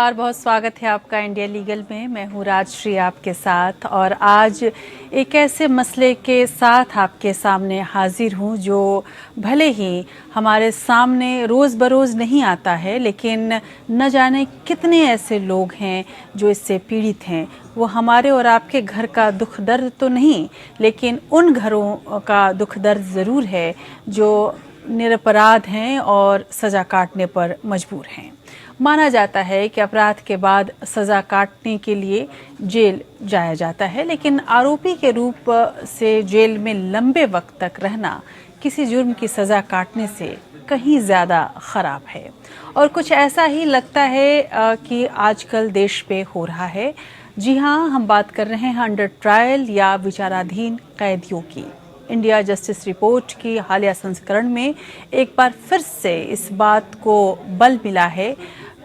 नमस्कार, बहुत स्वागत है आपका इंडिया लीगल में। मैं हूँ राजश्री आपके साथ और आज एक ऐसे मसले के साथ आपके सामने हाजिर हूँ जो भले ही हमारे सामने रोज़ बरोज़ नहीं आता है, लेकिन न जाने कितने ऐसे लोग हैं जो इससे पीड़ित हैं। वो हमारे और आपके घर का दुख दर्द तो नहीं, लेकिन उन घरों का दुख दर्द ज़रूर है जो निरपराध हैं और सज़ा काटने पर मजबूर हैं। माना जाता है कि अपराध के बाद सज़ा काटने के लिए जेल जाया जाता है, लेकिन आरोपी के रूप से जेल में लंबे वक्त तक रहना किसी जुर्म की सज़ा काटने से कहीं ज़्यादा ख़राब है। और कुछ ऐसा ही लगता है कि आजकल देश पे हो रहा है। जी हाँ, हम बात कर रहे हैं अंडर ट्रायल या विचाराधीन कैदियों की। इंडिया जस्टिस रिपोर्ट की हालिया संस्करण में एक बार फिर से इस बात को बल मिला है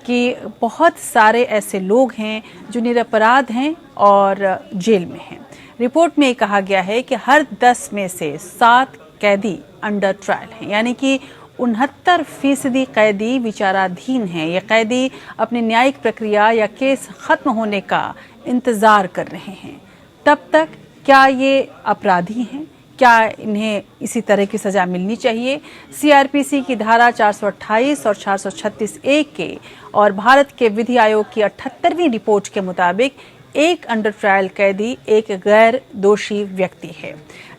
कि बहुत सारे ऐसे लोग हैं जो निरपराध हैं और जेल में हैं। रिपोर्ट में कहा गया है कि हर 10 में से 7 कैदी अंडर ट्रायल हैं, यानी कि 69% कैदी विचाराधीन हैं। ये कैदी अपनी न्यायिक प्रक्रिया या केस खत्म होने का इंतज़ार कर रहे हैं। तब तक क्या ये अपराधी हैं? क्या इन्हें इसी तरह की सज़ा मिलनी चाहिए? सीआरपीसी की धारा 428 और 436(a) के और भारत के विधि आयोग की 78वीं रिपोर्ट के मुताबिक एक अंडर ट्रायल कैदी एक गैर दोषी व्यक्ति है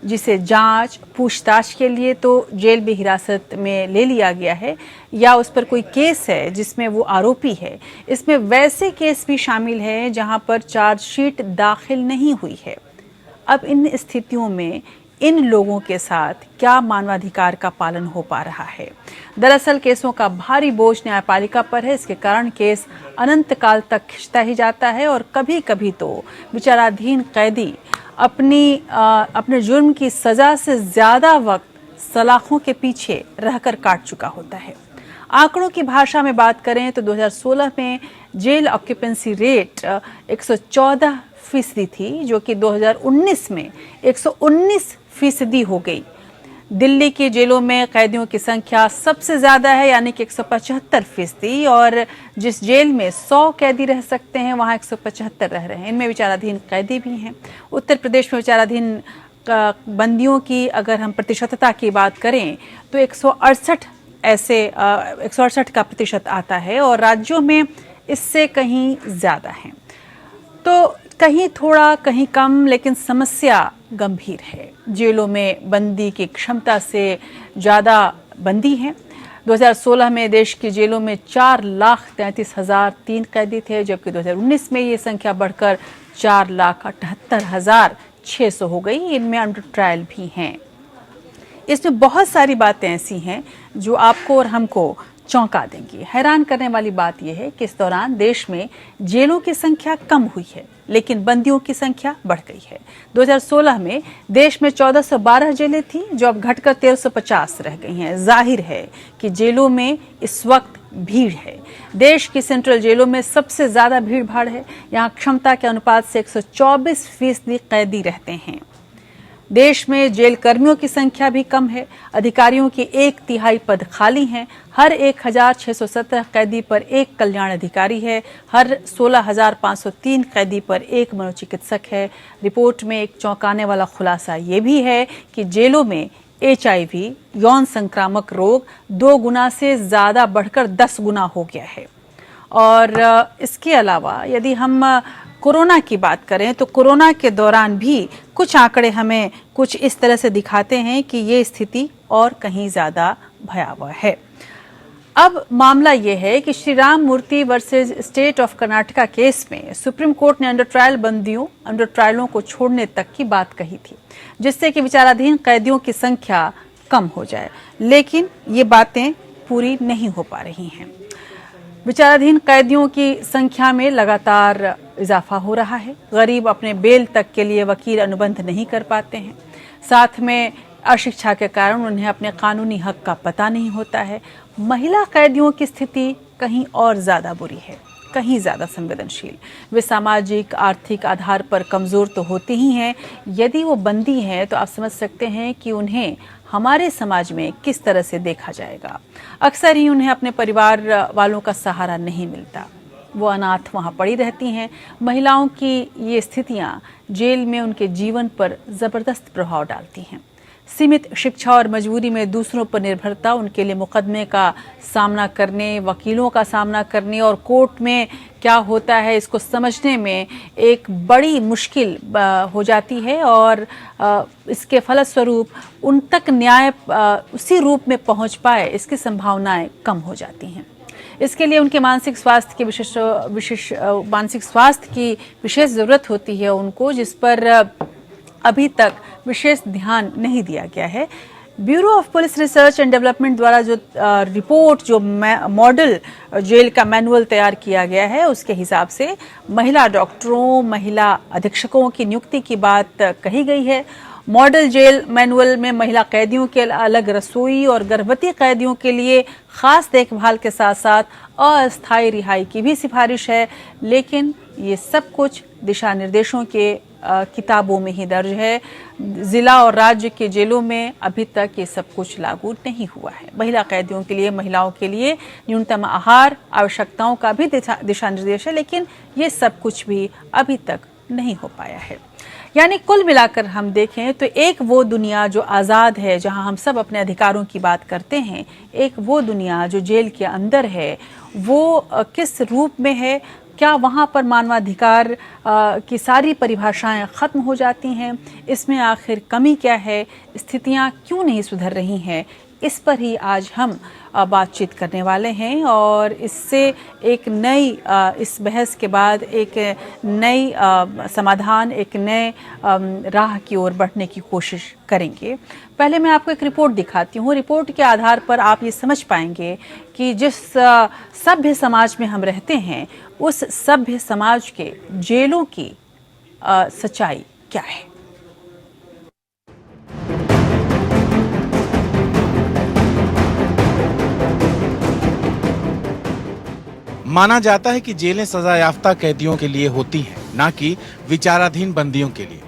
जिसे जांच पूछताछ के लिए तो जेल में हिरासत में ले लिया गया है, या उस पर कोई केस है जिसमें वो आरोपी है। इसमें वैसे केस भी शामिल हैं जहां पर चार्जशीट दाखिल नहीं हुई है। अब इन स्थितियों में इन लोगों के साथ क्या मानवाधिकार का पालन हो पा रहा है? दरअसल केसों का भारी बोझ न्यायपालिका पर है। इसके कारण केस अनंत काल तक खिंचता ही जाता है और कभी कभी तो विचाराधीन कैदी अपने जुर्म की सज़ा से ज़्यादा वक्त सलाखों के पीछे रहकर काट चुका होता है। आंकड़ों की भाषा में बात करें तो 2016 में जेल ऑक्यूपेंसी रेट 114% थी, जो कि 2019 में 119% हो गई। दिल्ली की जेलों में कैदियों की संख्या सबसे ज़्यादा है, यानी कि 175%, और जिस जेल में 100 कैदी रह सकते हैं वहाँ 175 रह रहे हैं। इनमें विचाराधीन कैदी भी हैं। उत्तर प्रदेश में विचाराधीन बंदियों की अगर हम प्रतिशतता की बात करें तो 168 का प्रतिशत आता है और राज्यों में इससे कहीं ज़्यादा है। तो कहीं थोड़ा कहीं कम, लेकिन समस्या गंभीर है। जेलों में बंदी की क्षमता से ज़्यादा बंदी हैं। 2016 में देश की जेलों में 4,33,003 कैदी थे, जबकि 2019 में ये संख्या बढ़कर 4,78,600 हो गई। इनमें अंडर ट्रायल भी हैं। इसमें बहुत सारी बातें ऐसी हैं जो आपको और हमको चौंका देंगी। हैरान करने वाली बात यह है कि इस दौरान देश में जेलों की संख्या कम हुई है, लेकिन बंदियों की संख्या बढ़ गई है। 2016 में देश में 1412 जेलें थीं, जो अब घटकर 1350 रह गई हैं। जाहिर है कि जेलों में इस वक्त भीड़ है। देश की सेंट्रल जेलों में सबसे ज्यादा भीड़ भाड़ है। यहाँ क्षमता के अनुपात से 124% कैदी रहते हैं। देश में जेल कर्मियों की संख्या भी कम है। अधिकारियों के 1/3 पद खाली हैं। हर 1,617 कैदी पर एक कल्याण अधिकारी है। हर 16,503 कैदी पर एक मनोचिकित्सक है। रिपोर्ट में एक चौंकाने वाला खुलासा ये भी है कि जेलों में HIV यौन संक्रामक रोग 2 गुना से ज़्यादा बढ़कर 10 गुना हो गया है। और इसके अलावा यदि हम कोरोना की बात करें तो कोरोना के दौरान भी कुछ आंकड़े हमें कुछ इस तरह से दिखाते हैं कि ये स्थिति और कहीं ज़्यादा भयावह है। अब मामला ये है कि Shri Ram Murthy versus state of Karnataka case में सुप्रीम कोर्ट ने अंडर ट्रायलों को छोड़ने तक की बात कही थी, जिससे कि विचाराधीन कैदियों की संख्या कम हो जाए, लेकिन ये बातें पूरी नहीं हो पा रही हैं। विचाराधीन कैदियों की संख्या में लगातार इजाफा हो रहा है। गरीब अपने बेल तक के लिए वकील अनुबंध नहीं कर पाते हैं। साथ में अशिक्षा के कारण उन्हें अपने कानूनी हक का पता नहीं होता है। महिला कैदियों की स्थिति कहीं और ज़्यादा बुरी है, कहीं ज़्यादा संवेदनशील। वे सामाजिक आर्थिक आधार पर कमज़ोर तो होते ही हैं। यदि वो बंदी हैं तो आप समझ सकते हैं कि उन्हें हमारे समाज में किस तरह से देखा जाएगा। अक्सर ही उन्हें अपने परिवार वालों का सहारा नहीं मिलता। वो अनाथ वहाँ पड़ी रहती हैं। महिलाओं की ये स्थितियाँ जेल में उनके जीवन पर ज़बरदस्त प्रभाव डालती हैं। सीमित शिक्षा और मजबूरी में दूसरों पर निर्भरता उनके लिए मुकदमे का सामना करने, वकीलों का सामना करने और कोर्ट में क्या होता है इसको समझने में एक बड़ी मुश्किल हो जाती है और इसके फलस्वरूप उन तक न्याय उसी रूप में पहुंच पाए इसकी संभावनाएं कम हो जाती हैं। इसके लिए उनके मानसिक स्वास्थ्य की विशेष ज़रूरत होती है उनको, जिस पर अभी तक विशेष ध्यान नहीं दिया गया है। Bureau of police research and development द्वारा जो रिपोर्ट, जो मॉडल जेल का मैनुअल तैयार किया गया है, उसके हिसाब से महिला डॉक्टरों, महिला अधीक्षकों की नियुक्ति की बात कही गई है। मॉडल जेल मैनुअल में महिला कैदियों के अलग रसोई और गर्भवती कैदियों के लिए खास देखभाल के साथ साथ अस्थायी रिहाई की भी सिफारिश है, लेकिन ये सब कुछ दिशा निर्देशों के किताबों में ही दर्ज है। जिला और राज्य के जेलों में अभी तक ये सब कुछ लागू नहीं हुआ है। महिला कैदियों के लिए, महिलाओं के लिए न्यूनतम आहार आवश्यकताओं का भी दिशा निर्देश है, लेकिन ये सब कुछ भी अभी तक नहीं हो पाया है। यानी कुल मिलाकर हम देखें तो एक वो दुनिया जो आज़ाद है, जहां हम सब अपने अधिकारों की बात करते हैं, एक वो दुनिया जो जेल के अंदर है, वो किस रूप में है, क्या वहाँ पर मानवाधिकार की सारी परिभाषाएं ख़त्म हो जाती हैं, इसमें आखिर कमी क्या है, स्थितियाँ क्यों नहीं सुधर रही हैं, इस पर ही आज हम बातचीत करने वाले हैं। और इससे एक नई इस बहस के बाद एक नई समाधान, एक नए राह की ओर बढ़ने की कोशिश करेंगे। पहले मैं आपको एक रिपोर्ट दिखाती हूँ। रिपोर्ट के आधार पर आप ये समझ पाएंगे कि जिस सभ्य समाज में हम रहते हैं, उस सभ्य समाज के जेलों की सच्चाई क्या है। माना जाता है कि जेलें सजा याफ्ता कैदियों के लिए होती हैं, ना कि विचाराधीन बंदियों के लिए।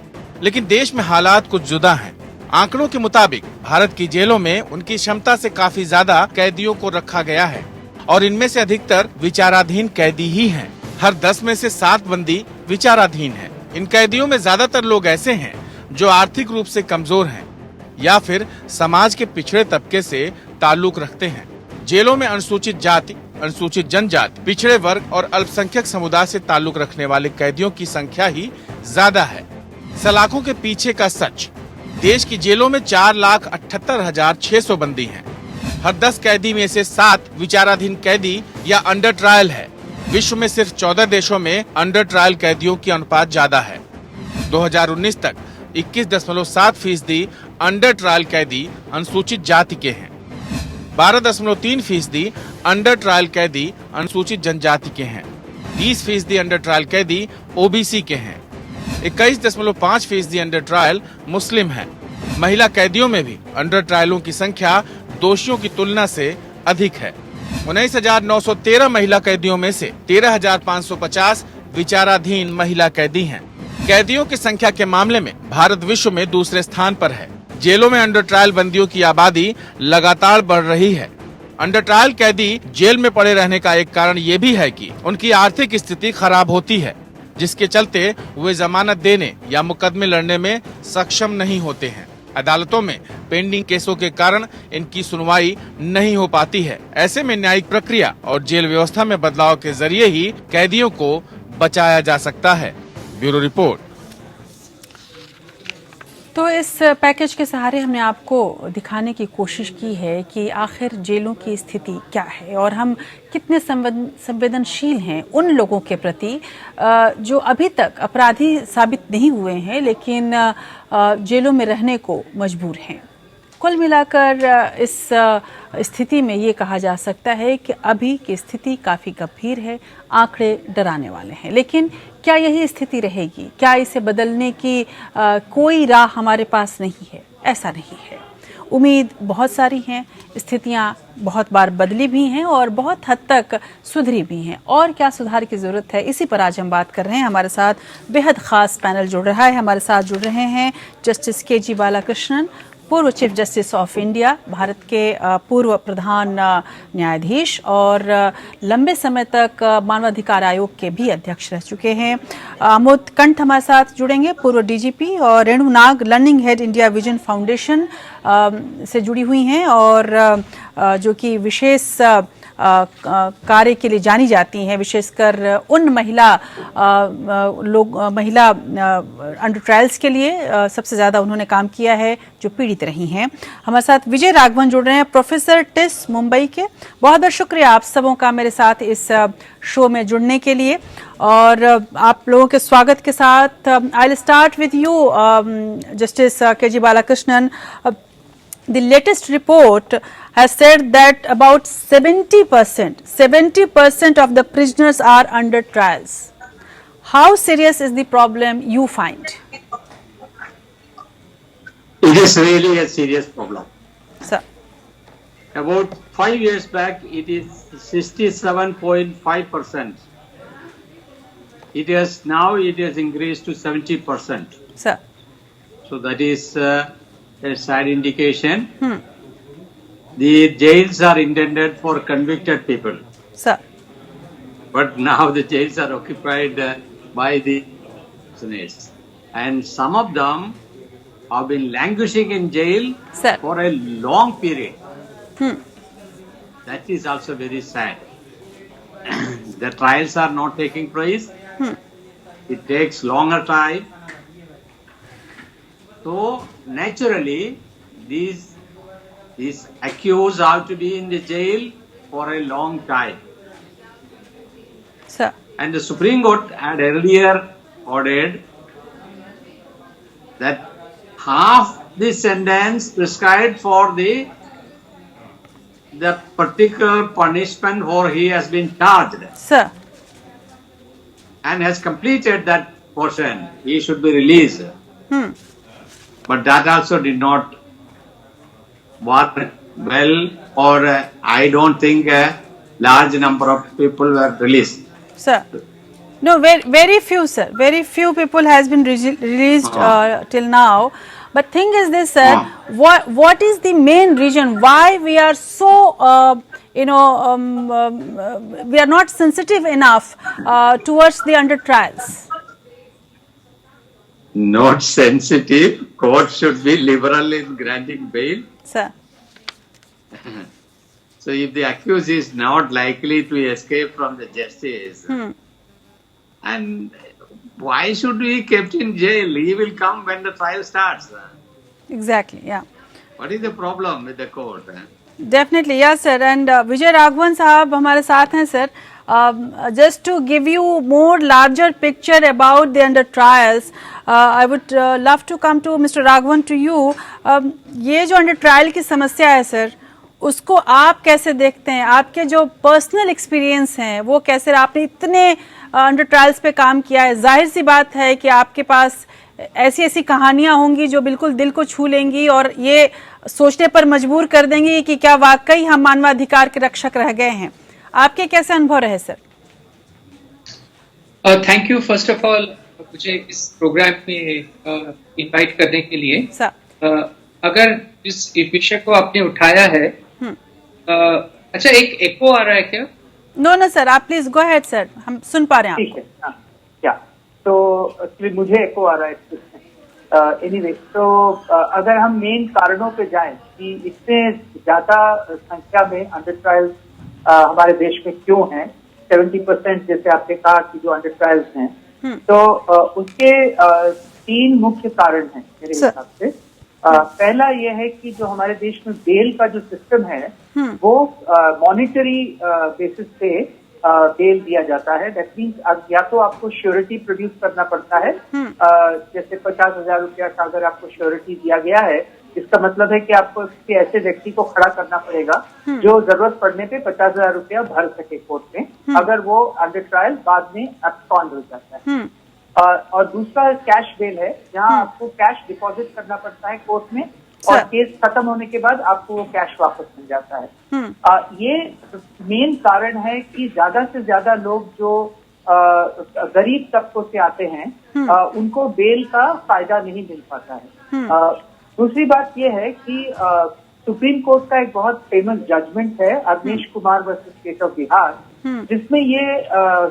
लेकिन देश में हालात कुछ जुदा हैं। आंकड़ों के मुताबिक भारत की जेलों में उनकी क्षमता से काफी ज्यादा कैदियों को रखा गया है और इनमें से अधिकतर विचाराधीन कैदी ही हैं। हर 10 में से 7 बंदी विचाराधीन हैं। इन कैदियों में ज्यादातर लोग ऐसे हैं जो आर्थिक रूप से कमजोर हैं या फिर समाज के पिछड़े तबके से ताल्लुक रखते हैं। जेलों में अनुसूचित जाति, अनुसूचित जनजाति, पिछड़े वर्ग और अल्पसंख्यक समुदाय से ताल्लुक रखने वाले कैदियों की संख्या ही ज्यादा है। सलाखों के पीछे का सच, देश की जेलों में 4,78,600 बंदी हैं। हर 10 कैदी में से 7 विचाराधीन कैदी या अंडर ट्रायल है। विश्व में सिर्फ 14 देशों में अंडर ट्रायल कैदियों की अनुपात ज्यादा है। 2019 तक 21.7% अंडर ट्रायल कैदी अनुसूचित जाति के हैं। 12.3% अंडर ट्रायल कैदी अनुसूचित जनजाति के हैं। 20% अंडर ट्रायल कैदी ओबीसी के हैं। 21.5% अंडर ट्रायल मुस्लिम हैं। महिला कैदियों में भी अंडर ट्रायलों की संख्या दोषियों की तुलना से अधिक है। 19,913 महिला कैदियों में से 13,550 विचाराधीन महिला कैदी हैं। कैदियों की संख्या के मामले में भारत विश्व में दूसरे स्थान पर है। जेलों में अंडर ट्रायल बंदियों की आबादी लगातार बढ़ रही है। अंडर ट्रायल कैदी जेल में पड़े रहने का एक कारण ये भी है कि उनकी आर्थिक स्थिति खराब होती है, जिसके चलते वे जमानत देने या मुकदमे लड़ने में सक्षम नहीं होते हैं। अदालतों में पेंडिंग केसों के कारण इनकी सुनवाई नहीं हो पाती है। ऐसे में न्यायिक प्रक्रिया और जेल व्यवस्था में बदलाव के जरिए ही कैदियों को बचाया जा सकता है। Bureau report. तो इस पैकेज के सहारे हमने आपको दिखाने की कोशिश की है कि आखिर जेलों की स्थिति क्या है और हम कितने संवेदनशील हैं उन लोगों के प्रति जो अभी तक अपराधी साबित नहीं हुए हैं, लेकिन जेलों में रहने को मजबूर हैं। कुल मिलाकर इस स्थिति में ये कहा जा सकता है कि अभी की स्थिति काफ़ी गंभीर है, आंकड़े डराने वाले हैं। लेकिन क्या यही स्थिति रहेगी? क्या इसे बदलने की कोई राह हमारे पास नहीं है? ऐसा नहीं है। उम्मीद बहुत सारी हैं, स्थितियां बहुत बार बदली भी हैं और बहुत हद तक सुधरी भी हैं। और क्या सुधार की ज़रूरत है, इसी पर आज हम बात कर रहे हैं। हमारे साथ बेहद ख़ास पैनल जुड़ रहा है। हमारे साथ जुड़ रहे हैं जस्टिस के जी बालाकृष्णन, पूर्व chief justice of India, Bharat के पूर्व प्रधान न्यायाधीश और लंबे समय तक मानवाधिकार आयोग के भी अध्यक्ष रह चुके हैं। आमोद कंठ हमारे साथ जुड़ेंगे, पूर्व डीजीपी, और Renu Nag learning head India Vision Foundation से जुड़ी हुई हैं और जो कि विशेष कार्य के लिए जानी जाती हैं, विशेषकर उन महिला अंडर ट्रायल्स के लिए सबसे ज़्यादा उन्होंने काम किया है जो पीड़ित रही हैं। हमारे साथ विजय राघवन जुड़ रहे हैं, प्रोफेसर टिस मुंबई के। बहुत बहुत शुक्रिया आप सबों का मेरे साथ इस शो में जुड़ने के लिए, और आप लोगों के स्वागत के साथ I will start with you justice KG. Balakrishnan. The latest report has said that about 70% of the prisoners are under trials. How serious is the problem you find? It is really a serious problem. Sir. About 5 years back, it is 67.5%. It has increased to 70%. Sir. So that is a sad indication. The jails are intended for convicted people. Sir. But now the jails are occupied by the prisoners. And some of them have been languishing in jail Sir. for a long period. That is also very sad. The trials are not taking place. It takes longer time. So naturally, these accused have to be in the jail for a long time. Sir. And the Supreme Court had earlier ordered that half the sentence prescribed for the particular punishment for he has been charged. Sir. And has completed that portion, he should be released. But that also did not work well, or I don't think a large number of people were released. Sir. No, very few, sir. Very few people has been released till now. But thing is this, sir, what is the main reason why we are so, we are not sensitive enough towards the under trials? Not sensitive. Court should be liberal in granting bail. Sir. So if the accused is not likely to escape from the justice, and why should be kept in jail? He will come when the trial starts. Exactly, yeah. What is the problem with the court? Definitely, yes, sir. And Vijay Raghavan साहब हमारे साथ हैं, sir. Just to give you more larger picture about the under trials, I would love to come to Mr. Raghavan to you. ये जो under trial की समस्या है, sir, उसको आप कैसे देखते हैं? आपके जो पर्सनल एक्सपीरियंस हैं वो कैसे? आपने इतने अंडर ट्रायल्स पे काम किया है, जाहिर सी बात है कि आपके पास ऐसी कहानियां होंगी जो बिल्कुल दिल को छू लेंगी और ये सोचने पर मजबूर कर देंगी कि क्या वाकई हम मानवाधिकार के रक्षक रह गए हैं। आपके कैसे अनुभव रहे, sir? Thank you first of all मुझे इस प्रोग्राम में इनवाइट करने के लिए। सर, अगर इस विषय को आपने उठाया है, अच्छा एक एको आ रहा है क्या? नो सर, आप प्लीज गो अहेड सर, हम सुन पा रहे हैं। ठीक है, क्या तो एक्चुअली मुझे एको आ रहा है। एनीवे, तो अगर हम मेन कारणों पे जाएं कि इतने ज्यादा संख्या में अंडर ट्रायल्स हमारे देश में क्यों हैं, 70% जैसे आपने कहा कि जो अंडर ट्रायल्स हैं, तो उसके 3 मुख्य कारण हैं मेरे हिसाब से। पहला ये है कि जो हमारे देश में बेल का जो सिस्टम है वो मॉनिटरी बेसिस पे बेल दिया जाता है। दैट मीन्स या तो आपको श्योरिटी प्रोड्यूस करना पड़ता है, जैसे 50,000 रुपया का अगर आपको श्योरिटी दिया गया है, इसका मतलब है कि आपको किसी ऐसे व्यक्ति को खड़ा करना पड़ेगा जो जरूरत पड़ने पे 50,000 रुपया भर सके कोर्ट में, अगर वो अंडर ट्रायल बाद में अब्सकॉन्ड हो जाता है। और दूसरा कैश बेल है, जहां आपको कैश डिपॉजिट करना पड़ता है कोर्ट में, और केस खत्म होने के बाद आपको वो कैश वापस मिल जाता है। ये मेन कारण है कि ज्यादा से ज्यादा लोग जो गरीब तबकों से आते हैं उनको बेल का फायदा नहीं मिल पाता है। दूसरी बात यह है कि सुप्रीम कोर्ट का एक बहुत फेमस जजमेंट है Avnish Kumar versus state of Bihar, जिसमें ये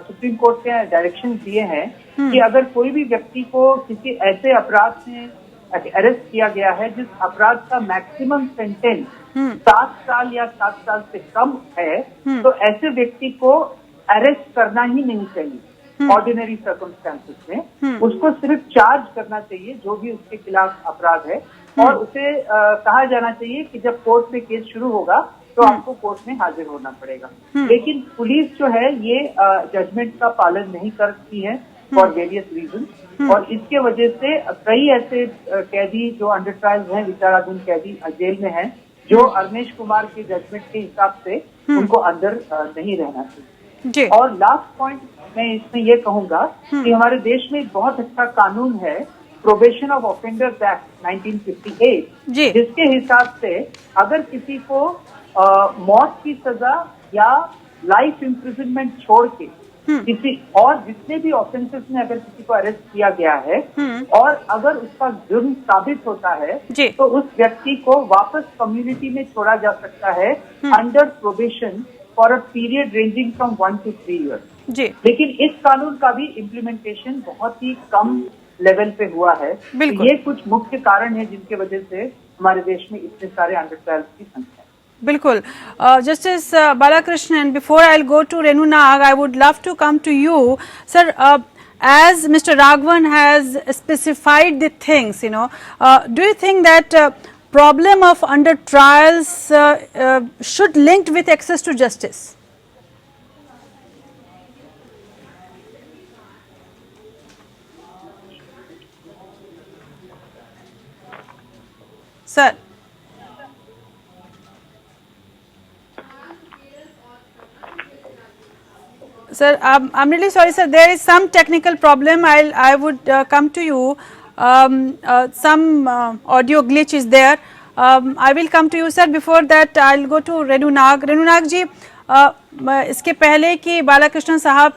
सुप्रीम कोर्ट के डायरेक्शन दिए हैं कि अगर कोई भी व्यक्ति को किसी ऐसे अपराध में अरेस्ट किया गया है जिस अपराध का मैक्सिमम सेंटेंस 7 साल या 7 साल से कम है, तो ऐसे व्यक्ति को अरेस्ट करना ही नहीं चाहिए ऑर्डिनरी सर्कमस्टेंसेस में। उसको सिर्फ चार्ज करना चाहिए जो भी उसके खिलाफ अपराध है, और उसे कहा जाना चाहिए कि जब कोर्ट में केस शुरू होगा तो आपको कोर्ट में हाजिर होना पड़ेगा। लेकिन पुलिस जो है ये जजमेंट का पालन नहीं करती है फॉर वेरियस रीजन, और इसके वजह से कई ऐसे कैदी जो अंडर ट्रायल हैं, विचाराधीन कैदी जेल में हैं, जो अवनीश कुमार के जजमेंट के हिसाब से उनको अंदर नहीं रहना चाहिए। और लास्ट पॉइंट मैं इसमें ये कहूंगा कि हमारे देश में एक बहुत अच्छा कानून है, प्रोबेशन ऑफ ऑफेंडर्स एक्ट 1958, जिसके हिसाब से अगर किसी को मौत की सजा या लाइफ इम्प्रिजनमेंट छोड़ के किसी और जितने भी ऑफेंसेस में अगर किसी को अरेस्ट किया गया है और अगर उसका जुर्म साबित होता है तो उस व्यक्ति को वापस कम्युनिटी में छोड़ा जा सकता है under probation for a period ranging from 1 to 3 years। लेकिन इस कानून का भी इम्प्लीमेंटेशन बहुत ही कम लेवल पे हुआ है। ये कुछ मुख्य कारण है जिनके वजह से हमारे देश में इतने सारे अंडर ट्रायल की संख्या। बिल्कुल। Justice Balakrishnan, before I'll go to Renu Nag, I would love to come to you, sir. As Mr. Raghavan has specified the things, do you think that problem of under trials should linked with access to justice? Sir. Sir, I'm really sorry, sir. There is some technical problem. I would come to you. Some audio glitch is there. I will come to you, sir. Before that, I'll go to Renu Nag. Renu Nag जी, इसके पहले कि बालाकृष्णन साहब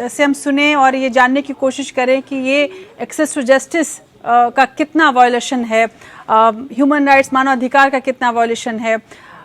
से हम सुने और ये जानने की कोशिश करें कि ये एक्सेस टू जस्टिस का कितना वायलेशन है, ह्यूमन राइट्स मानवाधिकार का कितना वायलेशन है।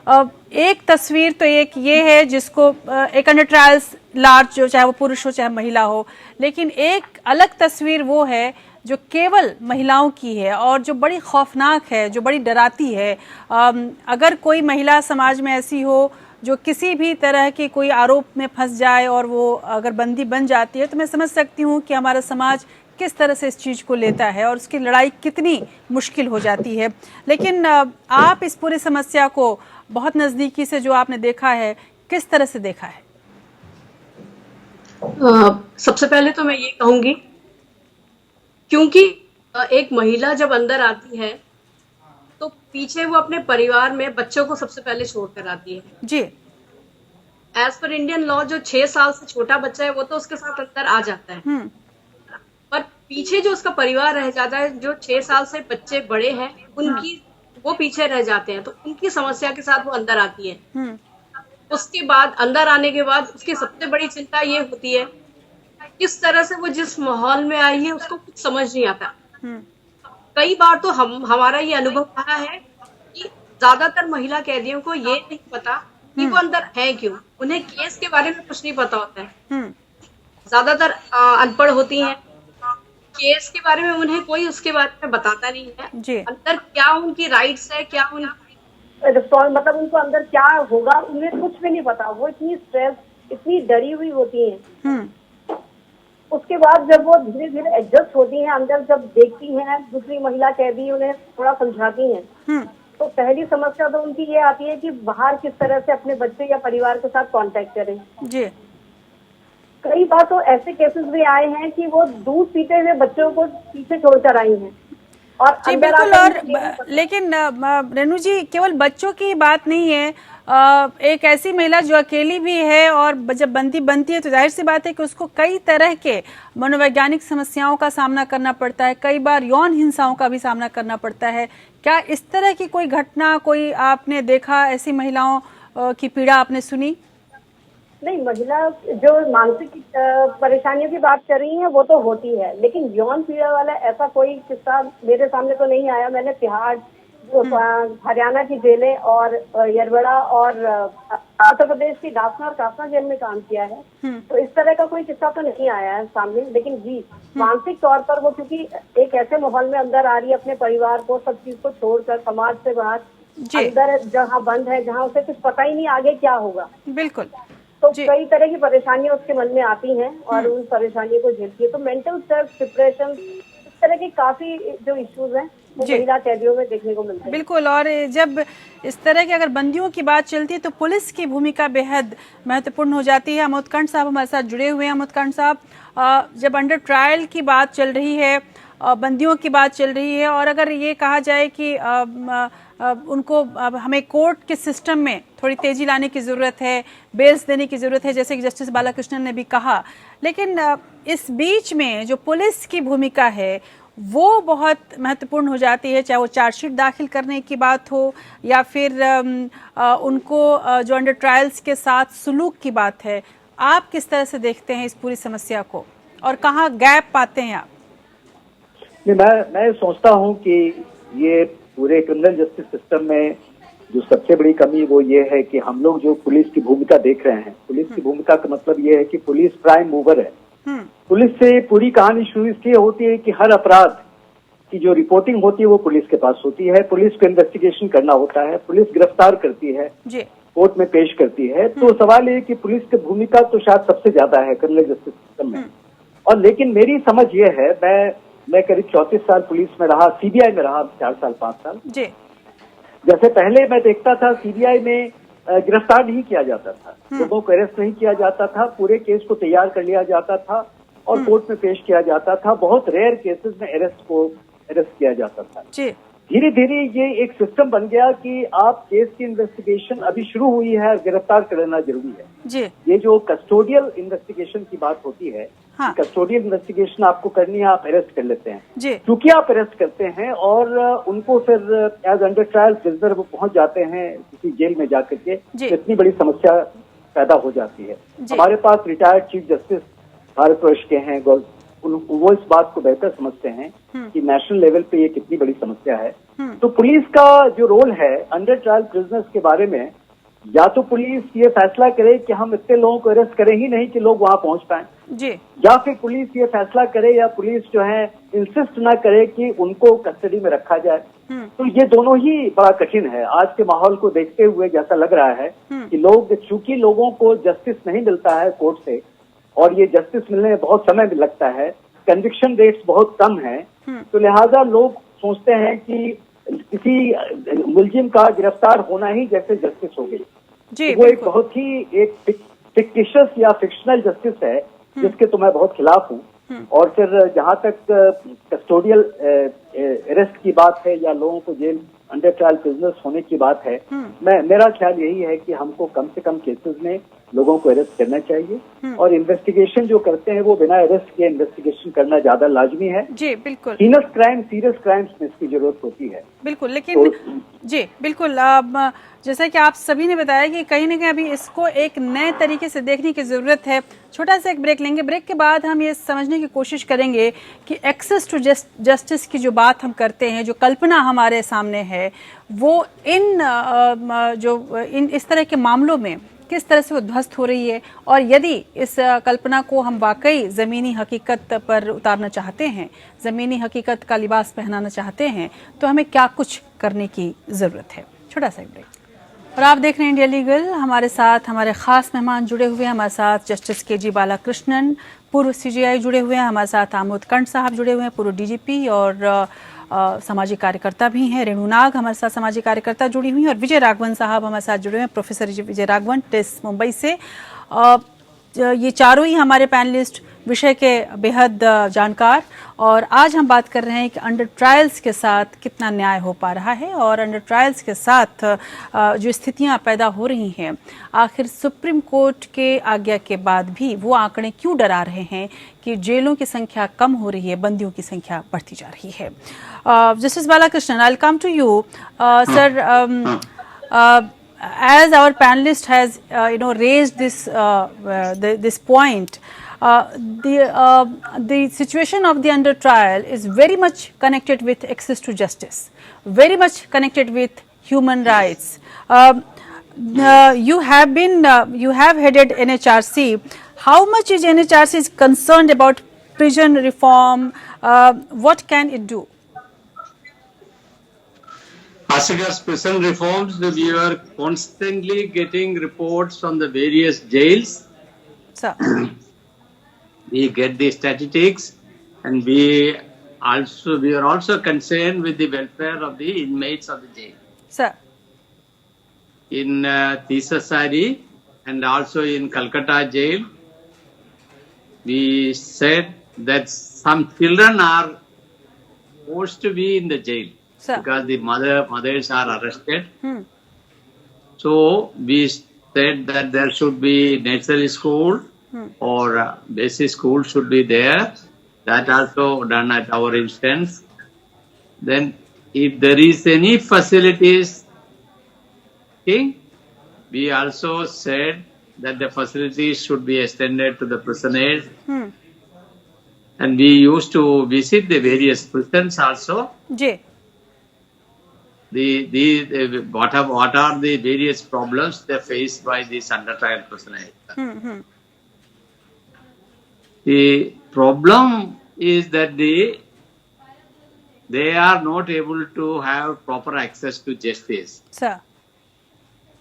एक तस्वीर तो एक ये है जिसको एक अंडर ट्रायल्स लार्ज, जो चाहे वो पुरुष हो चाहे महिला हो, लेकिन एक अलग तस्वीर वो है जो केवल महिलाओं की है और जो बड़ी खौफनाक है, जो बड़ी डराती है। अगर कोई महिला समाज में ऐसी हो जो किसी भी तरह के कोई आरोप में फंस जाए और वो अगर बंदी बन जाती है, तो मैं समझ सकती हूँ कि हमारा समाज किस तरह से इस चीज़ को लेता है और उसकी लड़ाई कितनी मुश्किल हो जाती है। लेकिन आप इस पूरी समस्या को बहुत नज़दीकी से जो आपने देखा है, किस तरह से देखा है? सबसे पहले तो मैं ये कहूंगी, क्योंकि एक महिला जब अंदर आती है तो पीछे वो अपने परिवार में बच्चों को सबसे पहले छोड़ कर आती है जी। एज पर इंडियन लॉ जो 6 साल से छोटा बच्चा है वो तो उसके साथ अंदर आ जाता है, पर पीछे जो उसका परिवार रह जाता है, जो 6 साल से बच्चे बड़े हैं उनकी वो पीछे रह जाते हैं, तो उनकी समस्या के साथ वो अंदर आती है। उसके बाद अंदर आने के बाद उसकी सबसे बड़ी चिंता ये होती है किस तरह से वो जिस माहौल में आई है उसको कुछ समझ नहीं आता। कई बार तो हमारा ये अनुभव रहा है कि ज्यादातर महिला कैदियों को ये नहीं पता कि वो अंदर है क्यों, उन्हें केस के बारे में कुछ नहीं पता होता है। ज्यादातर अनपढ़ होती हैं, केस के बारे में उन्हें कोई उसके बारे में बताता नहीं है, अंदर क्या उनकी राइट्स है, क्या मतलब उनको अंदर क्या होगा उन्हें कुछ भी नहीं पता। वो इतनी स्ट्रेस, इतनी डरी हुई होती हैं। उसके बाद जब वो धीरे धीरे एडजस्ट होती हैं अंदर, जब देखती हैं दूसरी महिला कैदी उन्हें थोड़ा समझाती हैं, तो पहली समस्या तो उनकी ये आती है कि बाहर किस तरह से अपने बच्चे या परिवार के साथ कांटेक्ट करें। जी। कई बार तो ऐसे केसेस भी आए हैं कि वो दूध पीते हुए बच्चों को पीछे छोड़कर आई हैं और बिल्कुल। और लेकिन रेणु जी, केवल बच्चों की बात नहीं है, एक ऐसी महिला जो अकेली भी है और जब बंदी बनती है तो जाहिर सी बात है कि उसको कई तरह के मनोवैज्ञानिक समस्याओं का सामना करना पड़ता है, कई बार यौन हिंसाओं का भी सामना करना पड़ता है। क्या इस तरह की कोई घटना कोई आपने देखा, ऐसी महिलाओं की पीड़ा आपने सुनी? नहीं, महिला जो मानसिक परेशानियों की बात कर रही है वो तो होती है, लेकिन यौन पीड़ा वाला ऐसा कोई किस्सा मेरे सामने तो नहीं आया। मैंने तिहाड़, जो हरियाणा की जेलें और यरवड़ा और उत्तर प्रदेश की डाफना और काफना जेल में काम किया है, तो इस तरह का कोई किस्सा तो नहीं आया है सामने। लेकिन जी, मानसिक तौर पर वो क्योंकि एक ऐसे माहौल में अंदर आ रही है, अपने परिवार को, सब चीज को छोड़कर, समाज से बाहर, अंदर जहाँ बंद है, जहाँ उसे कुछ पता ही नहीं आगे क्या होगा। बिल्कुल। तो कई तरह की परेशानियां उसके मन में आती हैं और उन परेशानियों को झेलती है। तो मेंटल स्ट्रेस, डिप्रेशन, इस तरह की काफी जो इश्यूज हैं वो महिला कैदियों में देखने को मिलते हैं। बिल्कुल। और जब इस तरह की अगर बंदियों की बात चलती है तो पुलिस की भूमिका बेहद महत्वपूर्ण हो जाती है। अमोद कंठ साहब हमारे साथ जुड़े हुए हैं। अमोद कंठ साहब, जब अंडर ट्रायल की बात चल रही है, बंदियों की बात चल रही है, और अगर ये कहा जाए कि उनको हमें कोर्ट के सिस्टम में थोड़ी तेजी लाने की ज़रूरत है, बेल्स देने की ज़रूरत है, जैसे कि जस्टिस बालाकृष्णन ने भी कहा, लेकिन इस बीच में जो पुलिस की भूमिका है वो बहुत महत्वपूर्ण हो जाती है, चाहे वो चार्जशीट दाखिल करने की बात हो या फिर उनको जो अंडर ट्रायल्स के साथ सुलूक की बात है। आप किस तरह से देखते हैं इस पूरी समस्या को और कहाँ गैप पाते हैं आप? मैं सोचता हूं कि ये पूरे क्रिमिनल जस्टिस सिस्टम में जो सबसे बड़ी कमी वो ये है कि हम लोग जो पुलिस की भूमिका देख रहे हैं, पुलिस की भूमिका का मतलब ये है कि पुलिस प्राइम मूवर है। पुलिस से पूरी कहानी शुरू इसलिए होती है कि हर अपराध की जो रिपोर्टिंग होती है वो पुलिस के पास होती है, पुलिस को इन्वेस्टिगेशन करना होता है, पुलिस गिरफ्तार करती है, कोर्ट में पेश करती है। तो सवाल ये कि पुलिस की भूमिका तो शायद सबसे ज्यादा है क्रिमिनल जस्टिस सिस्टम में। और लेकिन मेरी समझ ये है, मैं करीब 34 साल पुलिस में रहा, सीबीआई में रहा 4 साल 5 साल। जैसे पहले मैं देखता था सीबीआई में गिरफ्तार नहीं किया जाता था, लोगों को अरेस्ट नहीं किया जाता था, पूरे केस को तैयार कर लिया जाता था और कोर्ट में पेश किया जाता था। बहुत रेयर केसेस में अरेस्ट किया जाता था। धीरे धीरे ये एक सिस्टम बन गया कि आप केस की इन्वेस्टिगेशन अभी शुरू हुई है और गिरफ्तार करना जरूरी है। ये जो कस्टोडियल इन्वेस्टिगेशन की बात होती है, कस्टोडियल इन्वेस्टिगेशन आपको करनी है, आप अरेस्ट कर लेते हैं। क्योंकि आप अरेस्ट करते हैं और उनको फिर एज अंडर ट्रायल प्रिजनर वो पहुंच जाते हैं किसी जेल में जाकर के, तो इतनी बड़ी समस्या पैदा हो जाती है। हमारे पास रिटायर्ड चीफ जस्टिस भारतवर्ष के हैं, वो इस बात को बेहतर समझते हैं कि नेशनल लेवल पे ये कितनी बड़ी समस्या है। तो पुलिस का जो रोल है अंडर ट्रायल प्रिजनर्स के बारे में, या तो पुलिस ये फैसला करे कि हम इतने लोगों को अरेस्ट करें ही नहीं कि लोग वहां पहुंच पाए, या फिर पुलिस ये फैसला करे या पुलिस जो है इंसिस्ट ना करे कि उनको कस्टडी में रखा जाए। तो ये दोनों ही बड़ा कठिन है आज के माहौल को देखते हुए। जैसा लग रहा है कि चूंकि लोगों को जस्टिस नहीं मिलता है कोर्ट से और ये जस्टिस मिलने में बहुत समय भी लगता है, कन्विक्शन रेट्स बहुत कम है, तो लिहाजा लोग सोचते हैं कि किसी मुलजिम का गिरफ्तार होना ही जैसे जस्टिस हो गई। तो वो एक बहुत ही एक फिक्टिशियस या फिक्शनल जस्टिस है जिसके तो मैं बहुत खिलाफ हूँ। और फिर जहां तक कस्टोडियल अरेस्ट की बात है या लोगों को जेल अंडर ट्रायल प्रिजनर्स होने की बात है, मेरा ख्याल यही है कि हमको कम से कम केसेस में लोगों को अरेस्ट करना चाहिए और इन्वेस्टिगेशन जो करते हैं वो बिना अरेस्ट किए इन्वेस्टिगेशन करना ज्यादा लाजमी है। बिल्कुल। सीरियस क्राइम्स में इसकी जरूरत होती है। बिल्कुल। लेकिन बिल्कुल, जैसा कि आप सभी ने बताया कि कहीं ना कहीं अभी इसको एक नए तरीके से देखने की जरूरत है। छोटा सा एक ब्रेक लेंगे, ब्रेक के बाद हम ये समझने की कोशिश करेंगे कि एक्सेस टू जस्टिस की जो बात हम करते हैं, जो कल्पना हमारे सामने है, वो इस तरह के मामलों में किस तरह से वो ध्वस्त हो रही है, और यदि इस कल्पना को हम वाकई ज़मीनी हकीकत पर उतारना चाहते हैं, ज़मीनी हकीकत का लिबास पहनाना चाहते हैं, तो हमें क्या कुछ करने की ज़रूरत है। छोटा सा ब्रेक। और आप देख रहे हैं इंडिया लीगल। हमारे साथ हमारे खास मेहमान जुड़े हुए हैं। हमारे साथ जस्टिस के.जी. बालाकृष्णन, पूर्व CJI जुड़े हुए हैं। हमारे साथ अमोद कंठ साहब जुड़े हुए हैं, पूर्व DGP और सामाजिक कार्यकर्ता भी हैं। रेणु नाग हमारे साथ सामाजिक कार्यकर्ता जुड़ी हुई हैं, और विजय राघवन साहब हमारे साथ जुड़े हुए हैं, प्रोफेसर विजय राघवन, टिस मुंबई से। ये चारों ही हमारे पैनलिस्ट विषय के बेहद जानकार, और आज हम बात कर रहे हैं कि अंडर ट्रायल्स के साथ कितना न्याय हो पा रहा है, और अंडर ट्रायल्स के साथ जो स्थितियां पैदा हो रही हैं, आखिर सुप्रीम कोर्ट के आज्ञा के बाद भी वो आंकड़े क्यों डरा रहे हैं कि जेलों की संख्या कम हो रही है, बंदियों की संख्या बढ़ती जा रही है। Justice Balakrishnan, I will come to you sir. as our panelist has raised this point, the situation of the under trial is very much connected with access to justice, very much connected with human rights. You have headed NHRC. How much is NHRC concerned about prison reform? What can it do? As regards prison reforms, we are constantly getting reports from the various jails. Sir. We get the statistics, and we are also concerned with the welfare of the inmates of the jail. Sir. In Tisasari and also in Calcutta jail, we said that some children are forced to be in the jail. Sir. Because the mothers are arrested. So we said that there should be nursery school or basic school should be there. That also done at our instance. Then if there is any facilities, we also said that the facilities should be extended to the prisoners. And we used to visit the various prisons also. What are the various problems they faced by these under trial prisoners? The problem is that they are not able to have proper access to justice. Sir.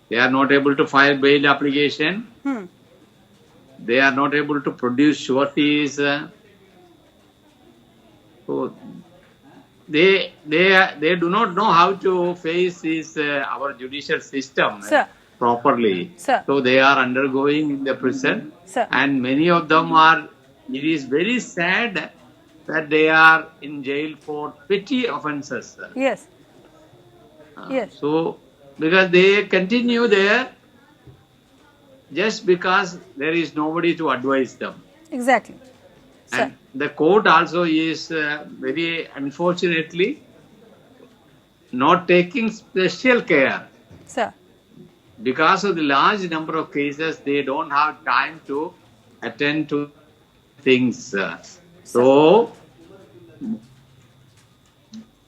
They are not able to file bail application. They are not able to produce sureties. So they do not know how to face this our judicial system properly. Sir. So they are undergoing in the prison. Sir. And many of them are. It is very sad that they are in jail for petty offences. Yes. Yes. So because they continue there just because there is nobody to advise them. Exactly. And the court also is very unfortunately not taking special care. Sir. Because of the large number of cases, they don't have time to attend to things. So,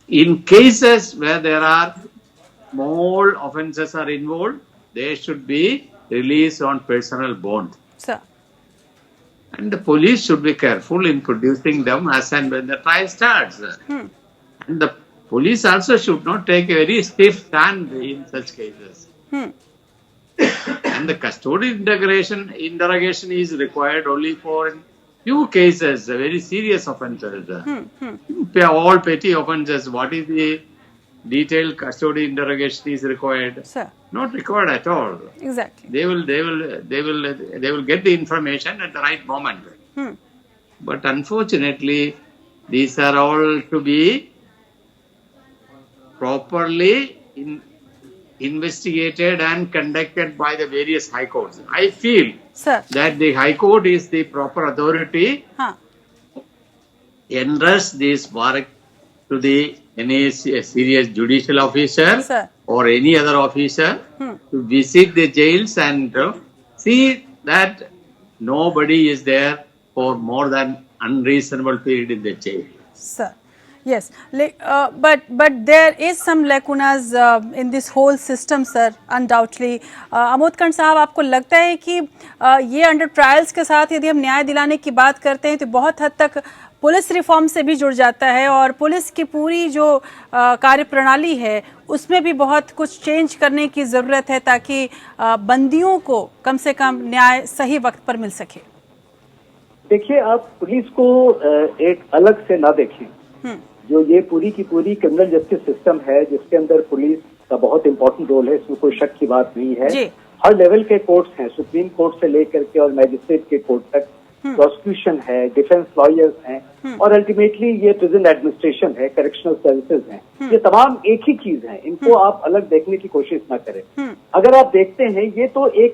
in cases where there are more offences are involved, they should be released on personal bond. Sir. And the police should be careful in producing them as and when the trial starts. And the police also should not take a very stiff stand in such cases. And the custodial interrogation is required only for few cases, very serious offences. All petty offences, what is the detailed custodial interrogation is required? Sir. Not required at all. Exactly. They will get the information at the right moment. But unfortunately, these are all to be properly investigated and conducted by the various high courts. I feel that the high court is the proper authority entrust this work to any serious judicial officer or any other officer to visit the jails and see that nobody is there for more than unreasonable period in the jail. Sir. Yes, but there is some lacunas in this whole system, sir, undoubtedly. अमोदकंड साहब, आपको लगता है कि ये under trials के साथ यदि हम न्याय दिलाने की बात करते हैं तो बहुत हद तक पुलिस रिफॉर्म से भी जुड़ जाता है और पुलिस की पूरी जो कार्यप्रणाली है उसमें भी बहुत कुछ चेंज करने की ज़रूरत है ताकि बंदियों को कम से कम न्याय सही वक्त पर मिल सके? देखिए, आप पुलिस को एक अलग से ना देखें। जो ये पूरी की पूरी क्रिमिनल जस्टिस सिस्टम है जिसके अंदर पुलिस का बहुत इंपॉर्टेंट रोल है, इसमें कोई शक की बात नहीं है। हर लेवल के कोर्ट्स हैं, सुप्रीम कोर्ट से लेकर के और मैजिस्ट्रेट के कोर्ट तक, प्रोसिक्यूशन है, डिफेंस लॉयर्स हैं और अल्टीमेटली ये प्रिजन एडमिनिस्ट्रेशन है, करेक्शनल सर्विसेज हैं। ये तमाम एक ही चीज है, इनको आप अलग देखने की कोशिश ना करें। अगर आप देखते हैं ये तो एक